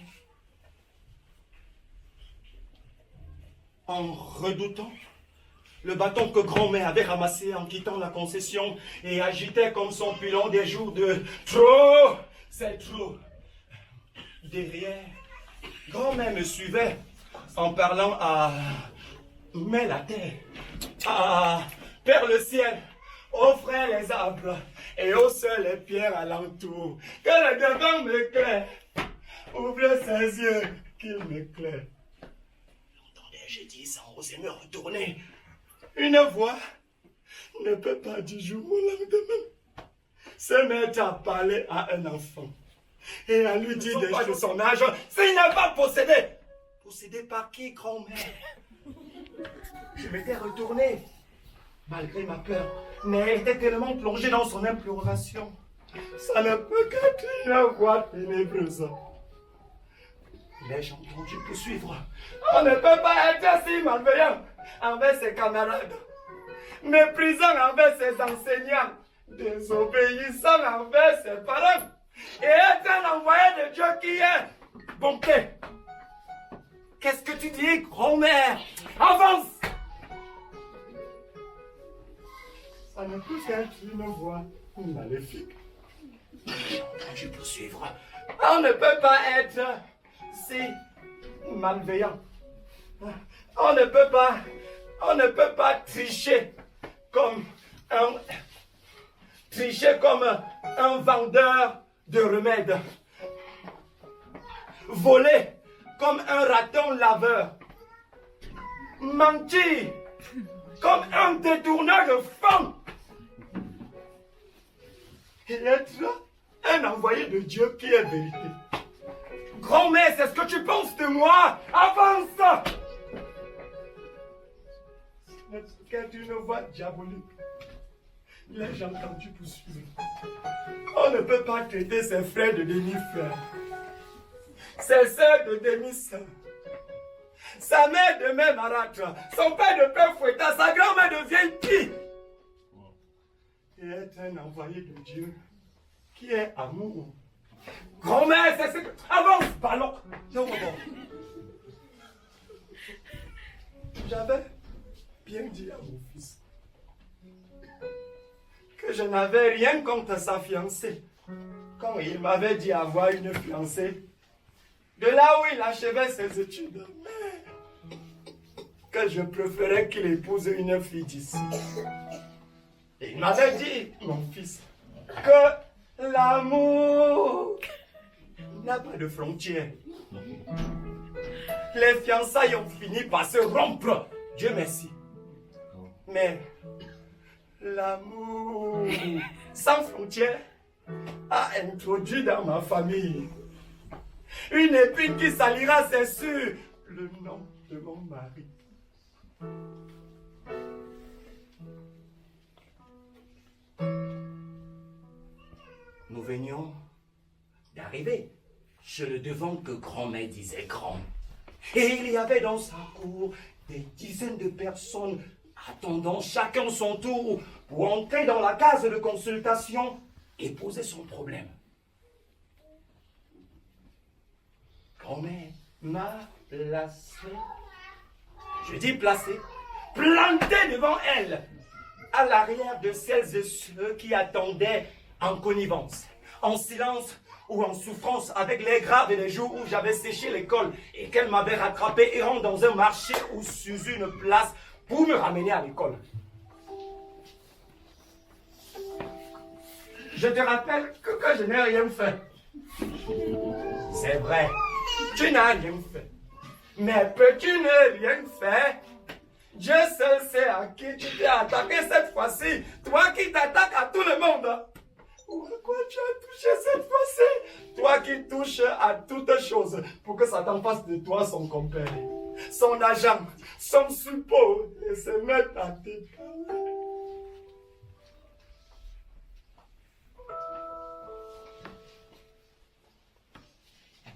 en redoutant le bâton que grand-mère avait ramassé en quittant la concession et agitait comme son pilon des jours de trop, c'est trop. Derrière, grand-mère me suivait en parlant à mais la terre, à vers le ciel. Offrez les arbres et haussez les pierres alentour. Que le devant m'éclaire. Ouvrez ses yeux, qu'il m'éclaire. L'entendais-je dire sans oser me retourner. Une voix ne peut pas du jour au lendemain se mettre à parler à un enfant et à lui dire des choses de son âge s'il n'est pas possédé. Possédé par qui, grand-mère? Je m'étais retourné malgré ma peur, mais était tellement plongé dans son imploration. Ça ne peut qu'être une voix ténébreuse. L'ai-je entendu poursuivre? On ne peut pas être si malveillant envers ses camarades, méprisant envers ses enseignants, désobéissant envers ses parents, et être un envoyé de Dieu qui est bonté. Qu'est-ce que tu dis, grand-mère? Avance! Ça ne peut qu'être une voix maléfique. J'ai entendu poursuivre. On ne peut pas être si malveillant. On ne peut pas tricher comme un vendeur de remèdes. Voler comme un raton laveur. Mentir comme un détourneur de fonds. Et être un envoyé de Dieu qui est vérité. Grand-mère, c'est ce que tu penses de moi? Avance! Ce n'est qu'une voix diabolique. L'ai-je entendu poursuivre? On ne peut pas traiter ses frères de demi-frères, ses sœurs de demi-sœurs, sa mère de mère marâtre, son père de père fouettard, sa grand-mère de vieille qui? Et être un envoyé de Dieu qui est amour. Grand-mère, c'est ce que... Avance, ballon. Non, non. J'avais bien dit à mon fils que je n'avais rien contre sa fiancée quand il m'avait dit avoir une fiancée de là où il achevait ses études, mais que je préférais qu'il épouse une fille d'ici. Il m'avait dit, mon fils, que l'amour n'a pas de frontières. Les fiançailles ont fini par se rompre, Dieu merci. Mais l'amour sans frontières a introduit dans ma famille une épine qui salira, c'est sûr, le nom de mon mari. Nous venions d'arriver chez le devant que grand-mère disait grand. Et il y avait dans sa cour des dizaines de personnes attendant chacun son tour pour entrer dans la case de consultation et poser son problème. Grand-mère m'a placé, je dis placé, planté devant elle, à l'arrière de celles et ceux qui attendaient en connivence, en silence ou en souffrance avec les graves et les jours où j'avais séché l'école et qu'elle m'avait rattrapé errant dans un marché ou sur une place pour me ramener à l'école. Je te rappelle que je n'ai rien fait. C'est vrai, tu n'as rien fait. Mais peux-tu ne rien faire? Dieu seul sait à qui tu t'es attaqué cette fois-ci. Toi qui t'attaques à tout le monde. Ou à quoi tu as touché cette fois-ci? Toi qui touches à toutes choses pour que Satan fasse de toi son compère, son agent, son support et se mette à tes parler.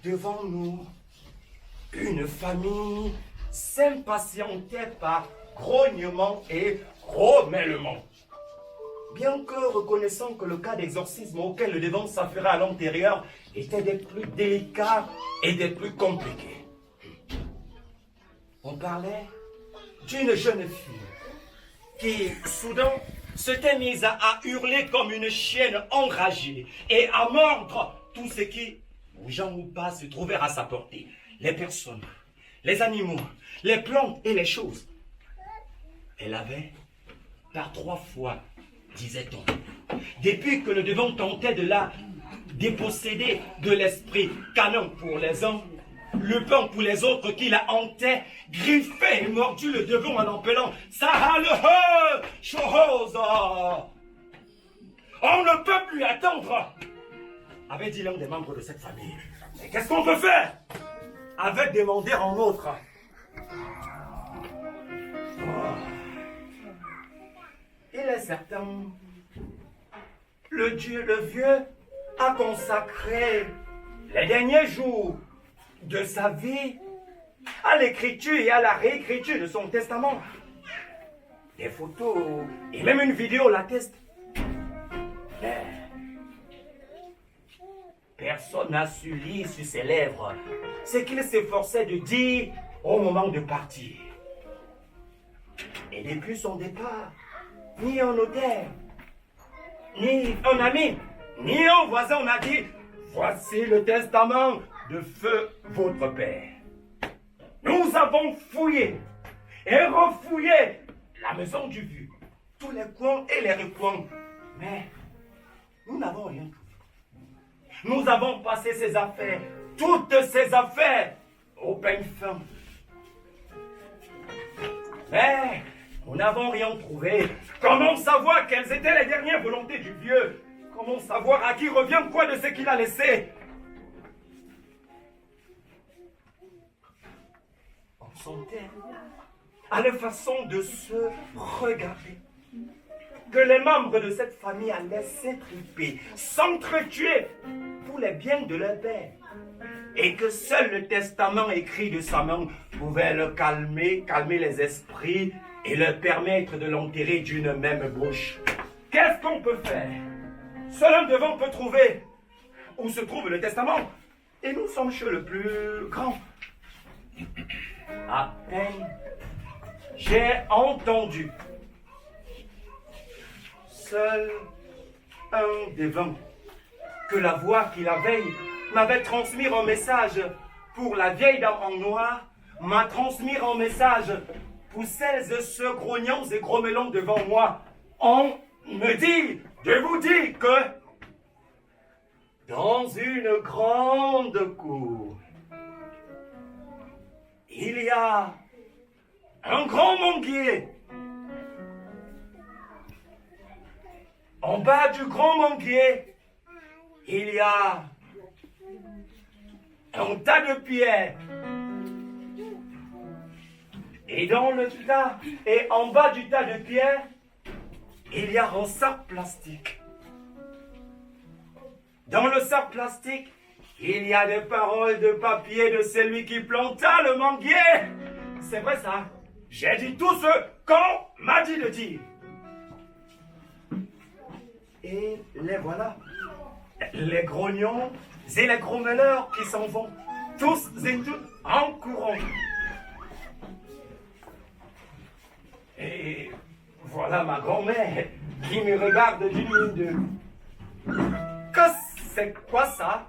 Devant nous, une famille s'impatientait par grognement et grommellement. Bien que reconnaissant que le cas d'exorcisme auquel le devant s'affairait à l'antérieur était des plus délicats et des plus compliqués. On parlait d'une jeune fille qui, soudain, s'était mise à hurler comme une chienne enragée et à mordre tout ce qui, bougeant ou pas, se trouvait à sa portée. Les personnes, les animaux, les plantes et les choses. Elle avait, par 3 fois, disait-on, depuis que le devant tentait de la déposséder de l'esprit canon pour les uns, le pain pour les autres qui la hantaient, griffé et mordu le devant en appelant Sahalehe chose. On ne peut plus attendre, avait dit l'un des membres de cette famille. Mais qu'est-ce qu'on peut faire? Avait demandé un autre. il est certain, le vieux a consacré les derniers jours de sa vie à l'écriture et à la réécriture de son testament. Des photos et même une vidéo l'attestent. Mais personne n'a su lire sur ses lèvres ce qu'il s'efforçait de dire au moment de partir. Et depuis son départ, ni un notaire, ni un ami, ni un voisin n'a dit « Voici le testament de feu votre père ». Nous avons fouillé et refouillé la maison du vieux, tous les coins et les recoins, mais nous n'avons rien trouvé. Nous avons passé ses affaires, toutes ses affaires, au peigne fin. Mais nous n'avons rien trouvé. Comment savoir quelles étaient les dernières volontés du vieux? Comment savoir à qui revient quoi de ce qu'il a laissé? On sentait à la façon de se regarder que les membres de cette famille allaient s'étriper, s'entretuer pour les biens de leur père, et que seul le testament écrit de sa main pouvait le calmer les esprits et leur permettre de l'enterrer d'une même bouche. Qu'est-ce qu'on peut faire? Seul un devant peut trouver où se trouve le testament, et nous sommes chez le plus grand. À peine j'ai entendu seul un devant que la voix qui la veille m'avait transmis un message pour la vieille dame en noir, m'a transmis un message pour celles et ceux grognons et grommelons devant moi. On me dit de vous dire que dans une grande cour, il y a un grand manguier. En bas du grand manguier, il y a un tas de pierres. Et dans le tas, et en bas du tas de pierres, il y a un sac plastique. Dans le sac plastique, il y a des paroles de papier de celui qui planta le manguier. C'est vrai ça. J'ai dit tout ce qu'on m'a dit de dire. Et les voilà. Les grognons et les grommeleurs qui s'en vont. Tous et toutes en courant. Et voilà ma grand-mère qui me regarde d'une mine de... Que c'est quoi ça?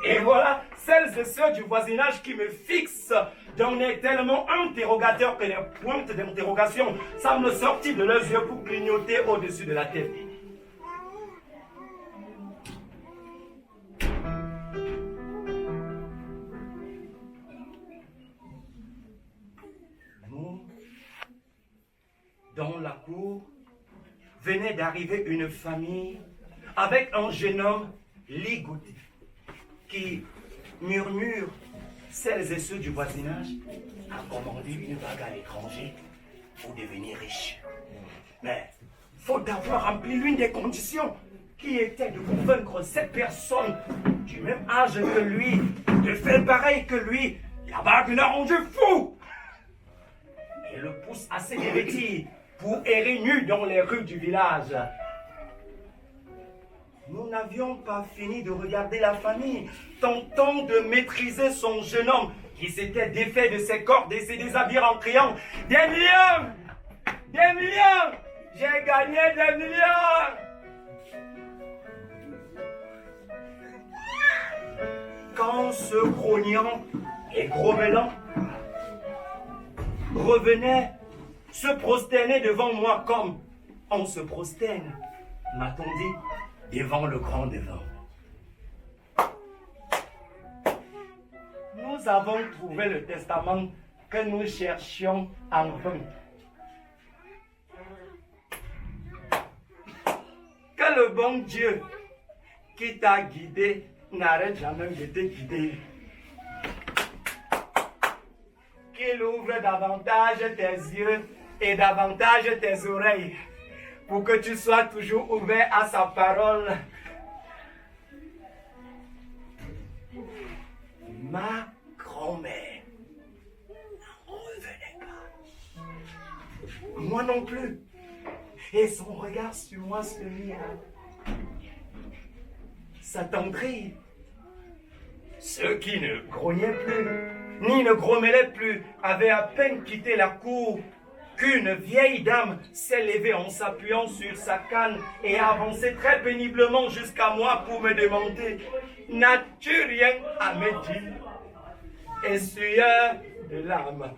Et voilà celles et ceux du voisinage qui me fixent d'un œil tellement interrogateur que les pointes d'interrogation semblent sortir de leurs yeux pour clignoter au-dessus de la tête. Nous, dans la cour, venait d'arriver une famille avec un jeune homme ligoté qui murmure celles et ceux du voisinage à commander une bague à l'étranger pour devenir riche. Mais faute d'avoir rempli l'une des conditions qui était de convaincre cette personne du même âge que lui de faire pareil que lui, la bague l'a rendu fou et le pousse à se dévêtir pour errer nu dans les rues du village. Nous n'avions pas fini de regarder la famille, tentant de maîtriser son jeune homme qui s'était défait de ses cordes et s'est déshabillé en criant « Des millions! Des millions! J'ai gagné des millions !» Quand ce grognant et grommelant revenait se prosterner devant moi comme on se prosterne, m'a-t-on dit, devant le grand devant. Nous avons trouvé le testament que nous cherchions en vain. Que le bon Dieu qui t'a guidé n'arrête jamais de te guider. Qu'il ouvre davantage tes yeux et davantage tes oreilles pour que tu sois toujours ouvert à sa parole. Ma grand-mère n'en revenait pas. Moi non plus. Et son regard sur moi se mit à s'attendrir. Ceux qui ne grognaient plus, ni ne grommelaient plus, avaient à peine quitté la cour qu'une vieille dame s'est levée en s'appuyant sur sa canne et a avancé très péniblement jusqu'à moi pour me demander « N'as-tu rien à me dire ?» Essuyeur de larmes.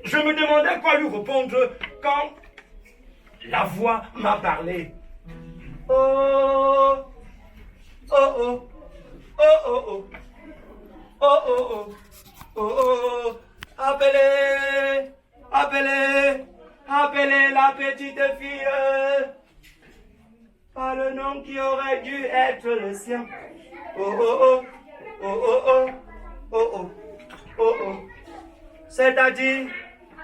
Je me demandais quoi lui répondre quand la voix m'a parlé. Oh, oh, oh, oh, oh, oh, oh, oh, oh, oh, appelez, appelez, appelez la petite fille par le nom qui aurait dû être le sien. Oh, oh, oh, oh, oh, oh, oh, oh, oh, oh. C'est-à-dire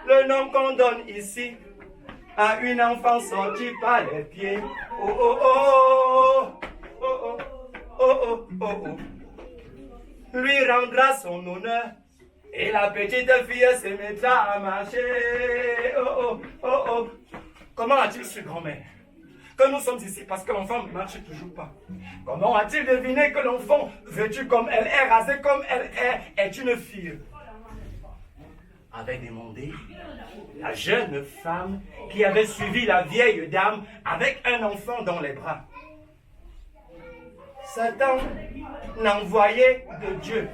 le nom qu'on donne ici à une enfant sortie par les pieds. Oh, oh, oh, oh, oh, oh, oh, oh, oh. Lui rendra son honneur et la petite fille se mettra à marcher. Oh, oh, oh, oh. Comment a-t-il su, grand-mère, que nous sommes ici parce que l'enfant ne marche toujours pas? Comment a-t-il deviné que l'enfant, vêtue comme elle est, rasée comme elle est une fille? Avait demandé la jeune femme qui avait suivi la vieille dame avec un enfant dans les bras. Satan, l'envoyé de Dieu,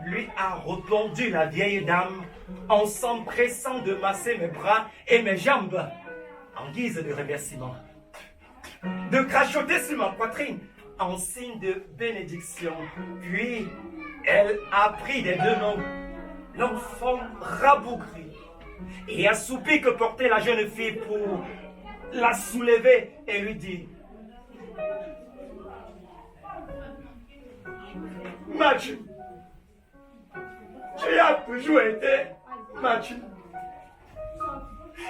lui a répondu la vieille dame en s'empressant de masser mes bras et mes jambes en guise de remerciement, de crachoter sur ma poitrine en signe de bénédiction. Puis, elle a pris des deux mains l'enfant rabougri et assoupi que portait la jeune fille pour la soulever et lui dit: Mathieu, tu as toujours été Mathieu.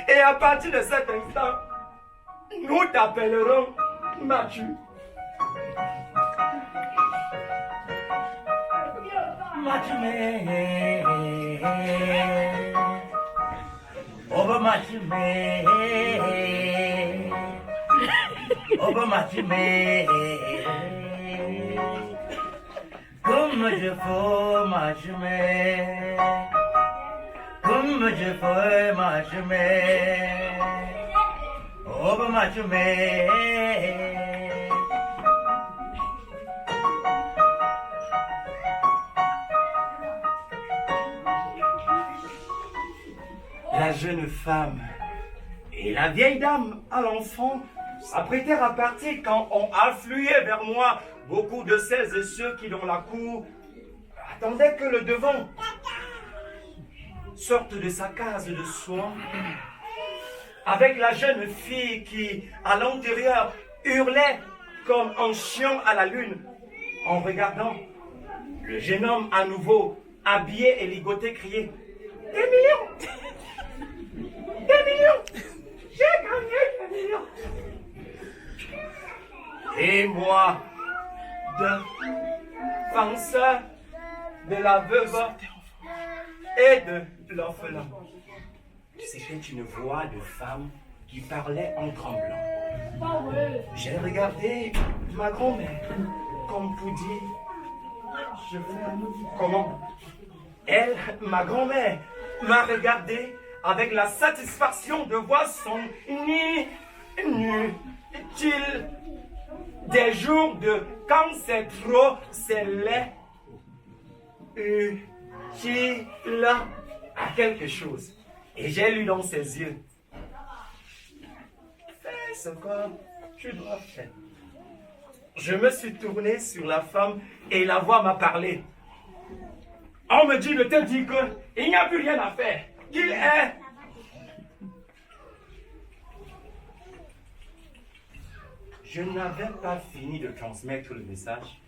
Et à partir de cet instant, nous t'appellerons Mathieu. Matchme, over matchme, over matchme. Comme je fais matchme, comme je fais matchme, over matchme. La jeune femme et la vieille dame à l'enfant s'apprêtèrent à partir quand ont afflué vers moi beaucoup de celles et ceux qui dans la cour attendaient que le devant sorte de sa case de soie avec la jeune fille qui à l'intérieur hurlait comme un chien à la lune en regardant le jeune homme à nouveau habillé et ligoté crier: « Des millions! Des millions! J'ai gagné des millions! » Et moi, défenseur de la veuve et de l'orphelin, c'était une voix de femme qui parlait en tremblant. J'ai regardé ma grand-mère, comme pour dire: je fais comment? Elle, ma grand-mère, m'a regardé avec la satisfaction de voir son inutile des jours de quand c'est trop, c'est laid, utile à quelque chose. Et j'ai lu dans ses yeux: fais ce que tu dois faire. Je me suis tourné sur la femme et la voix m'a parlé. On me dit de te dire qu'il n'y a plus rien à faire, qu'il est. Je n'avais pas fini de transmettre le message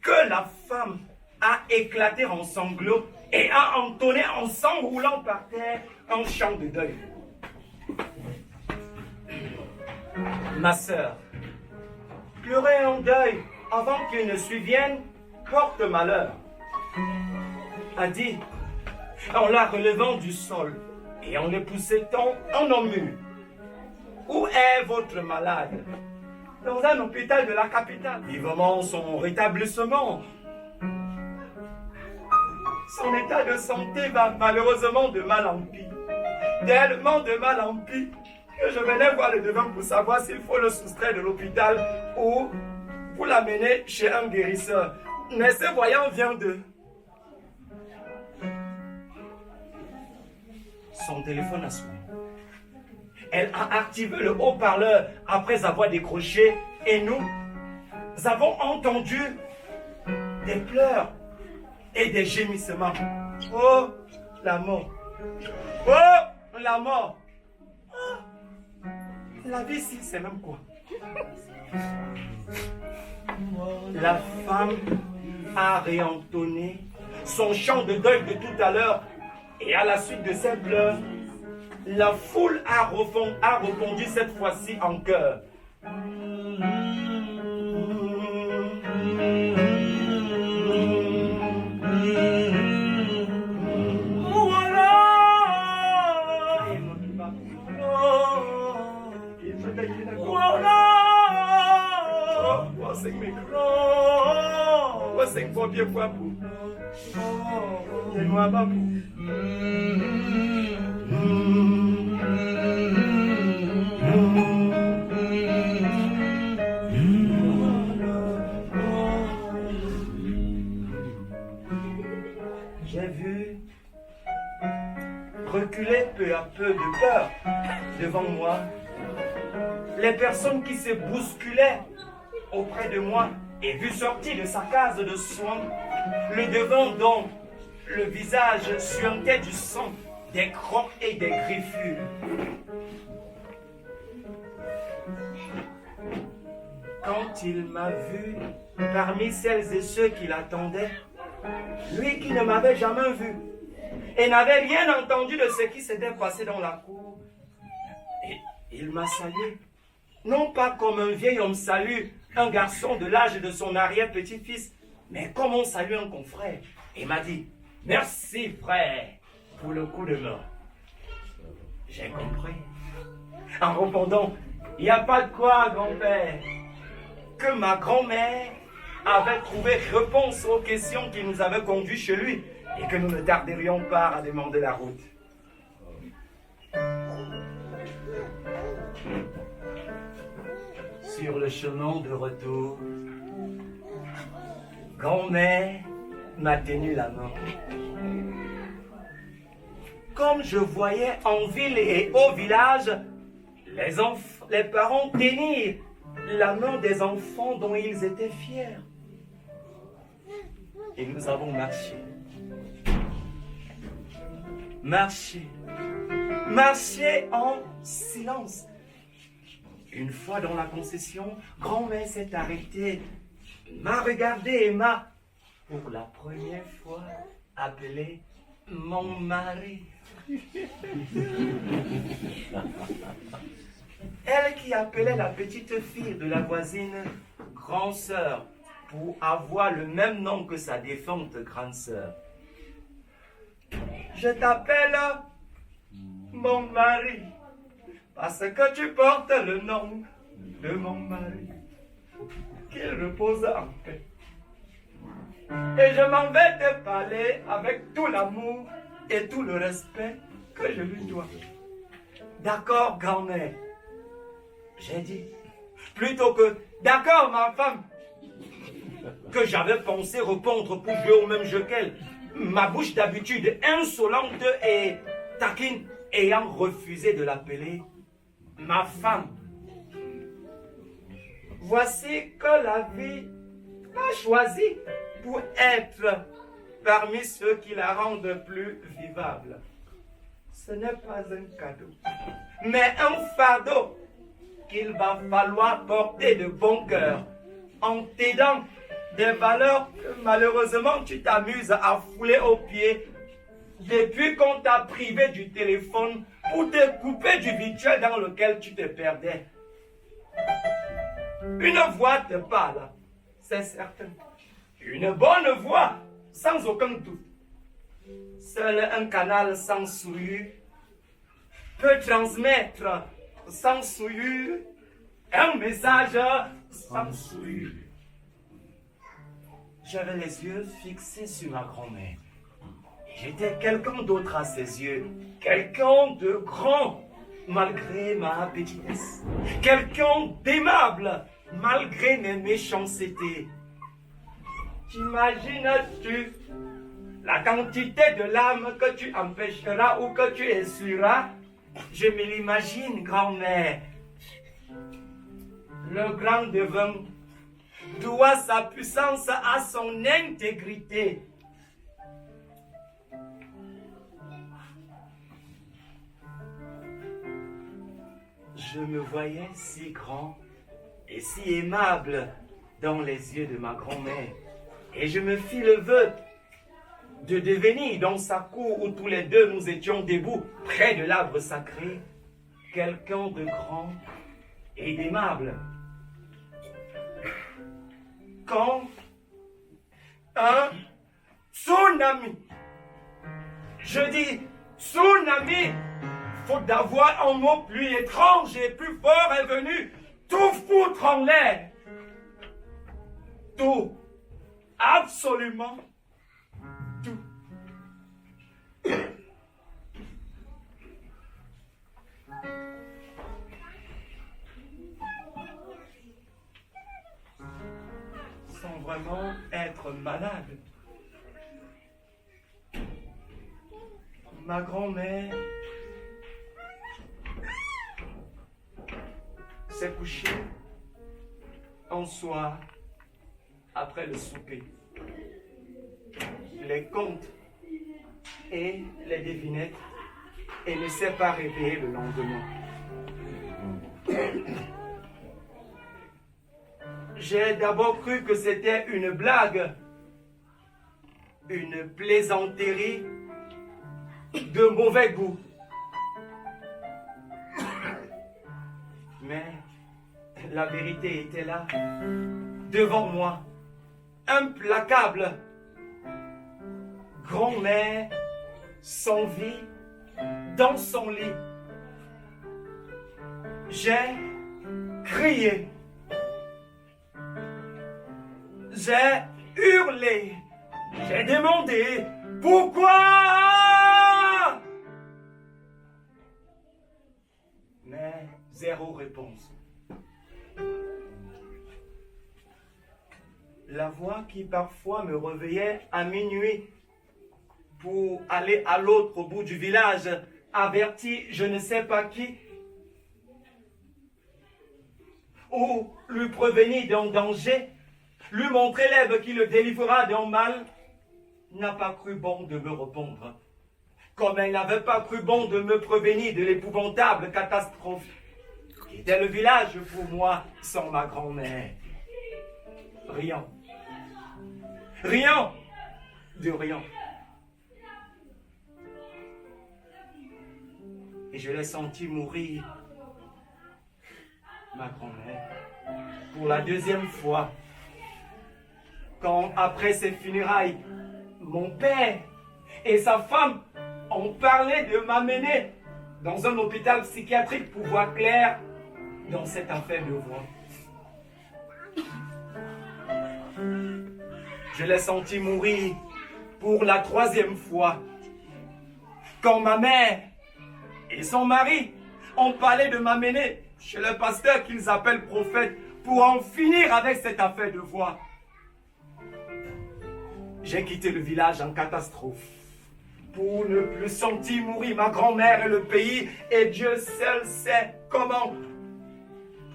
que la femme a éclaté en sanglots et a entonné en s'enroulant par terre un chant de deuil. Ma sœur, pleurer en deuil avant qu'il ne survienne porte malheur, a dit en la relevant du sol et en le poussant en mur. Où est votre malade? Dans un hôpital de la capitale. Vivement son rétablissement. Son état de santé va malheureusement de mal en pis. Tellement de mal en pis que je venais voir le devin pour savoir s'il faut le soustraire de l'hôpital ou pour l'amener chez un guérisseur. Mais ce voyant vient de... Son téléphone a sonné. Elle a activé le haut-parleur après avoir décroché et nous avons entendu des pleurs et des gémissements. Oh, la mort. Oh, la mort. Oh, la vie ici, c'est même quoi? La femme a réentonné son chant de deuil de tout à l'heure et à la suite de ses pleurs, la foule a répondu cette fois-ci en chœur. J'ai vu reculer peu à peu de peur devant moi les personnes qui se bousculaient auprès de moi et vu sortir de sa case de soins le devant dont le visage suintait du sang, des crocs et des griffures. Quand il m'a vu parmi celles et ceux qui l'attendaient, lui qui ne m'avait jamais vu et n'avait rien entendu de ce qui s'était passé dans la cour, et il m'a salué, non pas comme un vieil homme salue un garçon de l'âge de son arrière-petit-fils, mais comme on salue un confrère, et m'a dit « Merci frère pour le coup de main ». J'ai compris. En répondant « Il n'y a pas de quoi, grand-père », que ma grand-mère avait trouvé réponse aux questions qui nous avaient conduits chez lui et que nous ne tarderions pas à demander la route. Sur le chemin de retour, grand-mère m'a tenu la main. Comme je voyais en ville et au village, les parents tenir la main des enfants dont ils étaient fiers. Et nous avons marché. Marché en silence. Une fois dans la concession, grand-mère s'est arrêtée, m'a regardé et m'a, pour la première fois, appelé mon mari. Elle qui appelait la petite fille de la voisine grande sœur pour avoir le même nom que sa défunte grande sœur. Je t'appelle mon mari parce que tu portes le nom de mon mari. Qu'il repose en paix. Et je m'en vais te parler avec tout l'amour et tout le respect que je lui dois. D'accord, grand-mère. J'ai dit, plutôt que d'accord, ma femme, que j'avais pensé répondre pour jouer au même jeu qu'elle, ma bouche d'habitude insolente et taquine ayant refusé de l'appeler ma femme. Voici que la vie m'a choisi pour être parmi ceux qui la rendent plus vivable. Ce n'est pas un cadeau, mais un fardeau qu'il va falloir porter de bon cœur en t'aidant Des valeurs que malheureusement tu t'amuses à fouler aux pieds depuis qu'on t'a privé du téléphone pour te couper du virtuel dans lequel tu te perdais. Une voix te parle, c'est certain. Une bonne voix, sans aucun doute. Seul un canal sans souillure peut transmettre sans souillure un message sans souillure. J'avais les yeux fixés sur ma grand-mère. J'étais quelqu'un d'autre à ses yeux, quelqu'un de grand malgré ma petitesse, quelqu'un d'aimable malgré mes méchancetés. T'imagines-tu la quantité de larmes que tu empêcheras ou que tu essuieras? Je me l'imagine, grand-mère. Le grand devin doit sa puissance à son intégrité. Je me voyais si grand et si aimable dans les yeux de ma grand-mère. Et je me fis le vœu de devenir dans sa cour où tous les deux nous étions debout près de l'arbre sacré, quelqu'un de grand et d'aimable. Quand un tsunami, je dis tsunami, faute d'avoir un mot plus étrange et plus fort, est venu tout foutre en l'air. Tout, absolument tout. Sans vraiment être malade. Ma grand-mère s'est couchée un soir après le souper. Les contes et les devinettes, et ne s'est pas réveillée le lendemain. J'ai d'abord cru que c'était une blague, une plaisanterie de mauvais goût. Mais la vérité était là, devant moi, implacable. Grand-mère sans vie dans son lit. J'ai crié. J'ai hurlé. J'ai demandé pourquoi. Mais zéro réponse. La voix qui parfois me réveillait à minuit pour aller à l'autre bout du village, avertit je ne sais pas qui, ou lui prévenir d'un danger, lui montrer l'herbe qui le délivrera d'un mal, n'a pas cru bon de me répondre, comme elle n'avait pas cru bon de me prévenir de l'épouvantable catastrophe qui était le village pour moi sans ma grand-mère. Rien. Rien de rien. Et je l'ai senti mourir, ma grand-mère, pour la deuxième fois. Quand, après ses funérailles, mon père et sa femme ont parlé de m'amener dans un hôpital psychiatrique pour voir clair dans cette affaire de voix. Je l'ai senti mourir pour la troisième fois. Quand ma mère et son mari ont parlé de m'amener chez le pasteur qu'ils appellent prophète pour en finir avec cette affaire de voix. J'ai quitté le village en catastrophe pour ne plus sentir mourir ma grand-mère et le pays, et Dieu seul sait comment.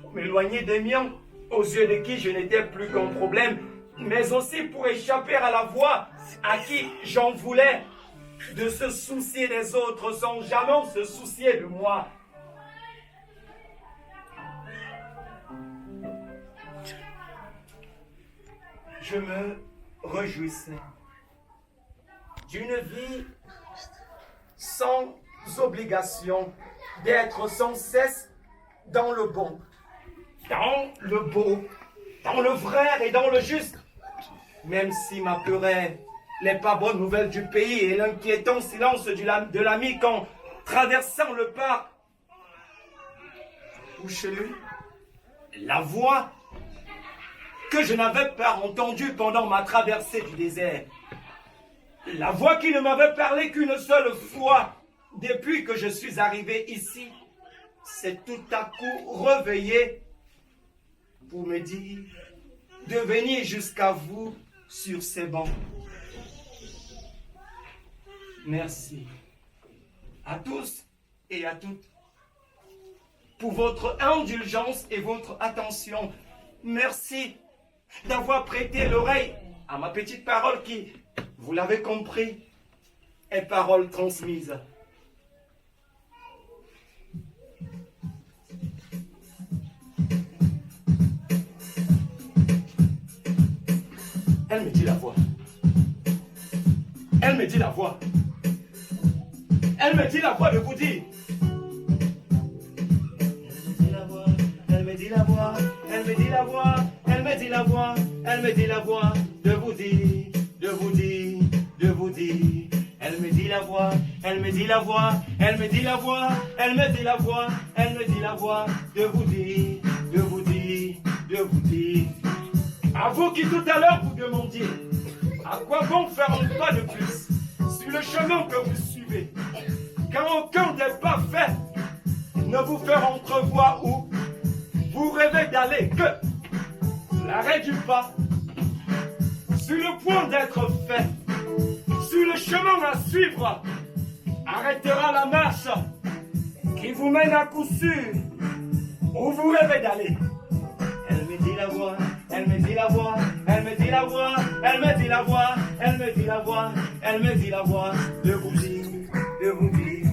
Pour m'éloigner des miens, aux yeux de qui je n'étais plus qu'un problème, mais aussi pour échapper à la voix à qui j'en voulais, de se soucier des autres sans jamais se soucier de moi. je me réjouissais d'une vie sans obligation, d'être sans cesse dans le bon, dans le beau, dans le vrai et dans le juste. Même si m'appelaient les pas bonnes nouvelles du pays et l'inquiétant silence de l'ami quand, traversant le parc, ou chez lui, la voix que je n'avais pas entendue pendant ma traversée du désert, la voix qui ne m'avait parlé qu'une seule fois depuis que je suis arrivé ici, s'est tout à coup réveillée pour me dire de venir jusqu'à vous sur ces bancs. Merci à tous et à toutes pour votre indulgence et votre attention. Merci d'avoir prêté l'oreille à ma petite parole qui, vous l'avez compris, est parole transmise. Elle me dit la voix. Elle me dit la voix. Elle me dit la voix de vous dire. Elle me dit la voix. Elle me dit la voix. Elle me dit la voix. Elle me dit la voix de vous dire. De vous dire. De vous dire. Elle me dit la voix. Elle me dit la voix. Elle me dit la voix. Elle me dit la voix. Elle me dit la voix de vous dire. De vous dire. De vous dire. À vous qui tout à l'heure vous demandiez à quoi bon faire un pas de plus sur le chemin que vous suivez, quand aucun des pas faits ne vous fait entrevoir où vous rêvez d'aller, que l'arrêt du pas sur le point d'être fait, sur le chemin à suivre, arrêtera la marche qui vous mène à coup sûr où vous rêvez d'aller. Elle me dit la voix. Elle me dit la voix, elle me dit la voix, elle me dit la voix, elle me dit la voix, elle me dit la voix de vous dire, de vous dire.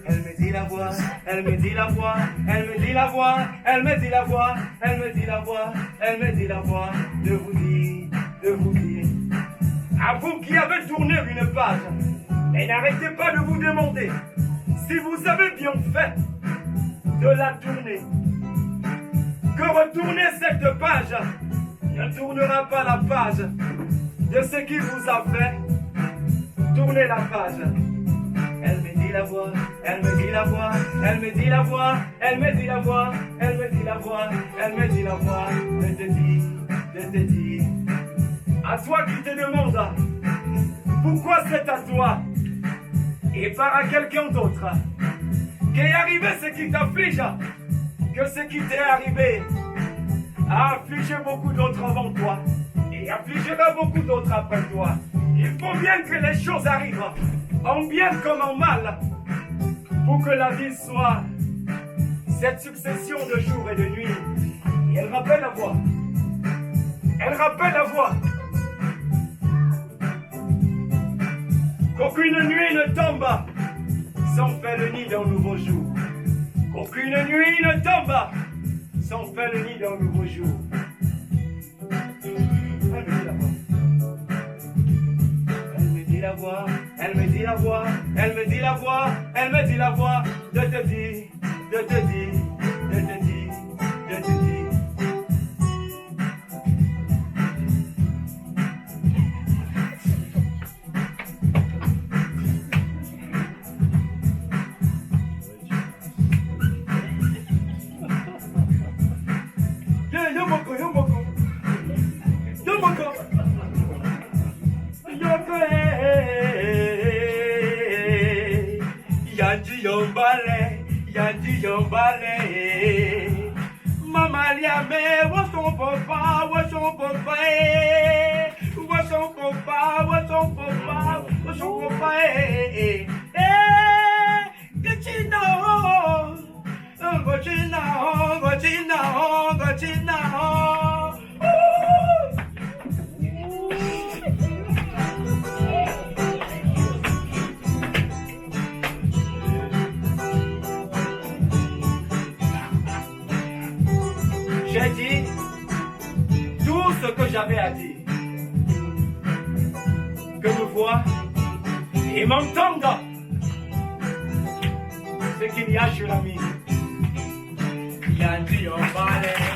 Elle me dit la voix, elle me dit la voix, elle me dit la voix, elle me dit la voix, elle me dit la voix, elle me dit la voix de vous dire, de vous dire. À vous qui avez tourné une page, et n'arrêtez pas de vous demander si vous avez bien fait de la tourner. Que retourner cette page ne tournera pas la page de ce qui vous a fait tourner la page. Elle me dit la voix, elle me dit la voix, elle me dit la voix, elle me dit la voix, elle me dit la voix, elle me dit la voix de te dire, de te dire. À toi qui te demande pourquoi c'est à toi et pas à quelqu'un d'autre qu'est arrivé ce qui t'afflige, que ce qui t'est arrivé a affligé beaucoup d'autres avant toi et affligera beaucoup d'autres après toi. Il faut bien que les choses arrivent, en bien comme en mal, pour que la vie soit cette succession de jours et de nuits. Et elle rappelle la voix. Elle rappelle la voix. Qu'aucune nuit ne tombe sans faire le nid d'un nouveau jour. Qu'aucune nuit ne tombe sans faire le nid d'un nouveau jour. Elle me dit la voix. Elle me dit la voix. Elle me dit la voix. Elle me dit la voix. Elle me dit la voix de te dire, de te dire, de te dire, de te dire. Mama liame, what's on papa, what's on papa, what's on papa, what's on papa, what's on papa, Gachina, Gachina, Gachina, Gachina. J'ai dit tout ce que j'avais à dire. voient et m'entendent. Ce qu'il y a, cher ami, il y a un triomphe.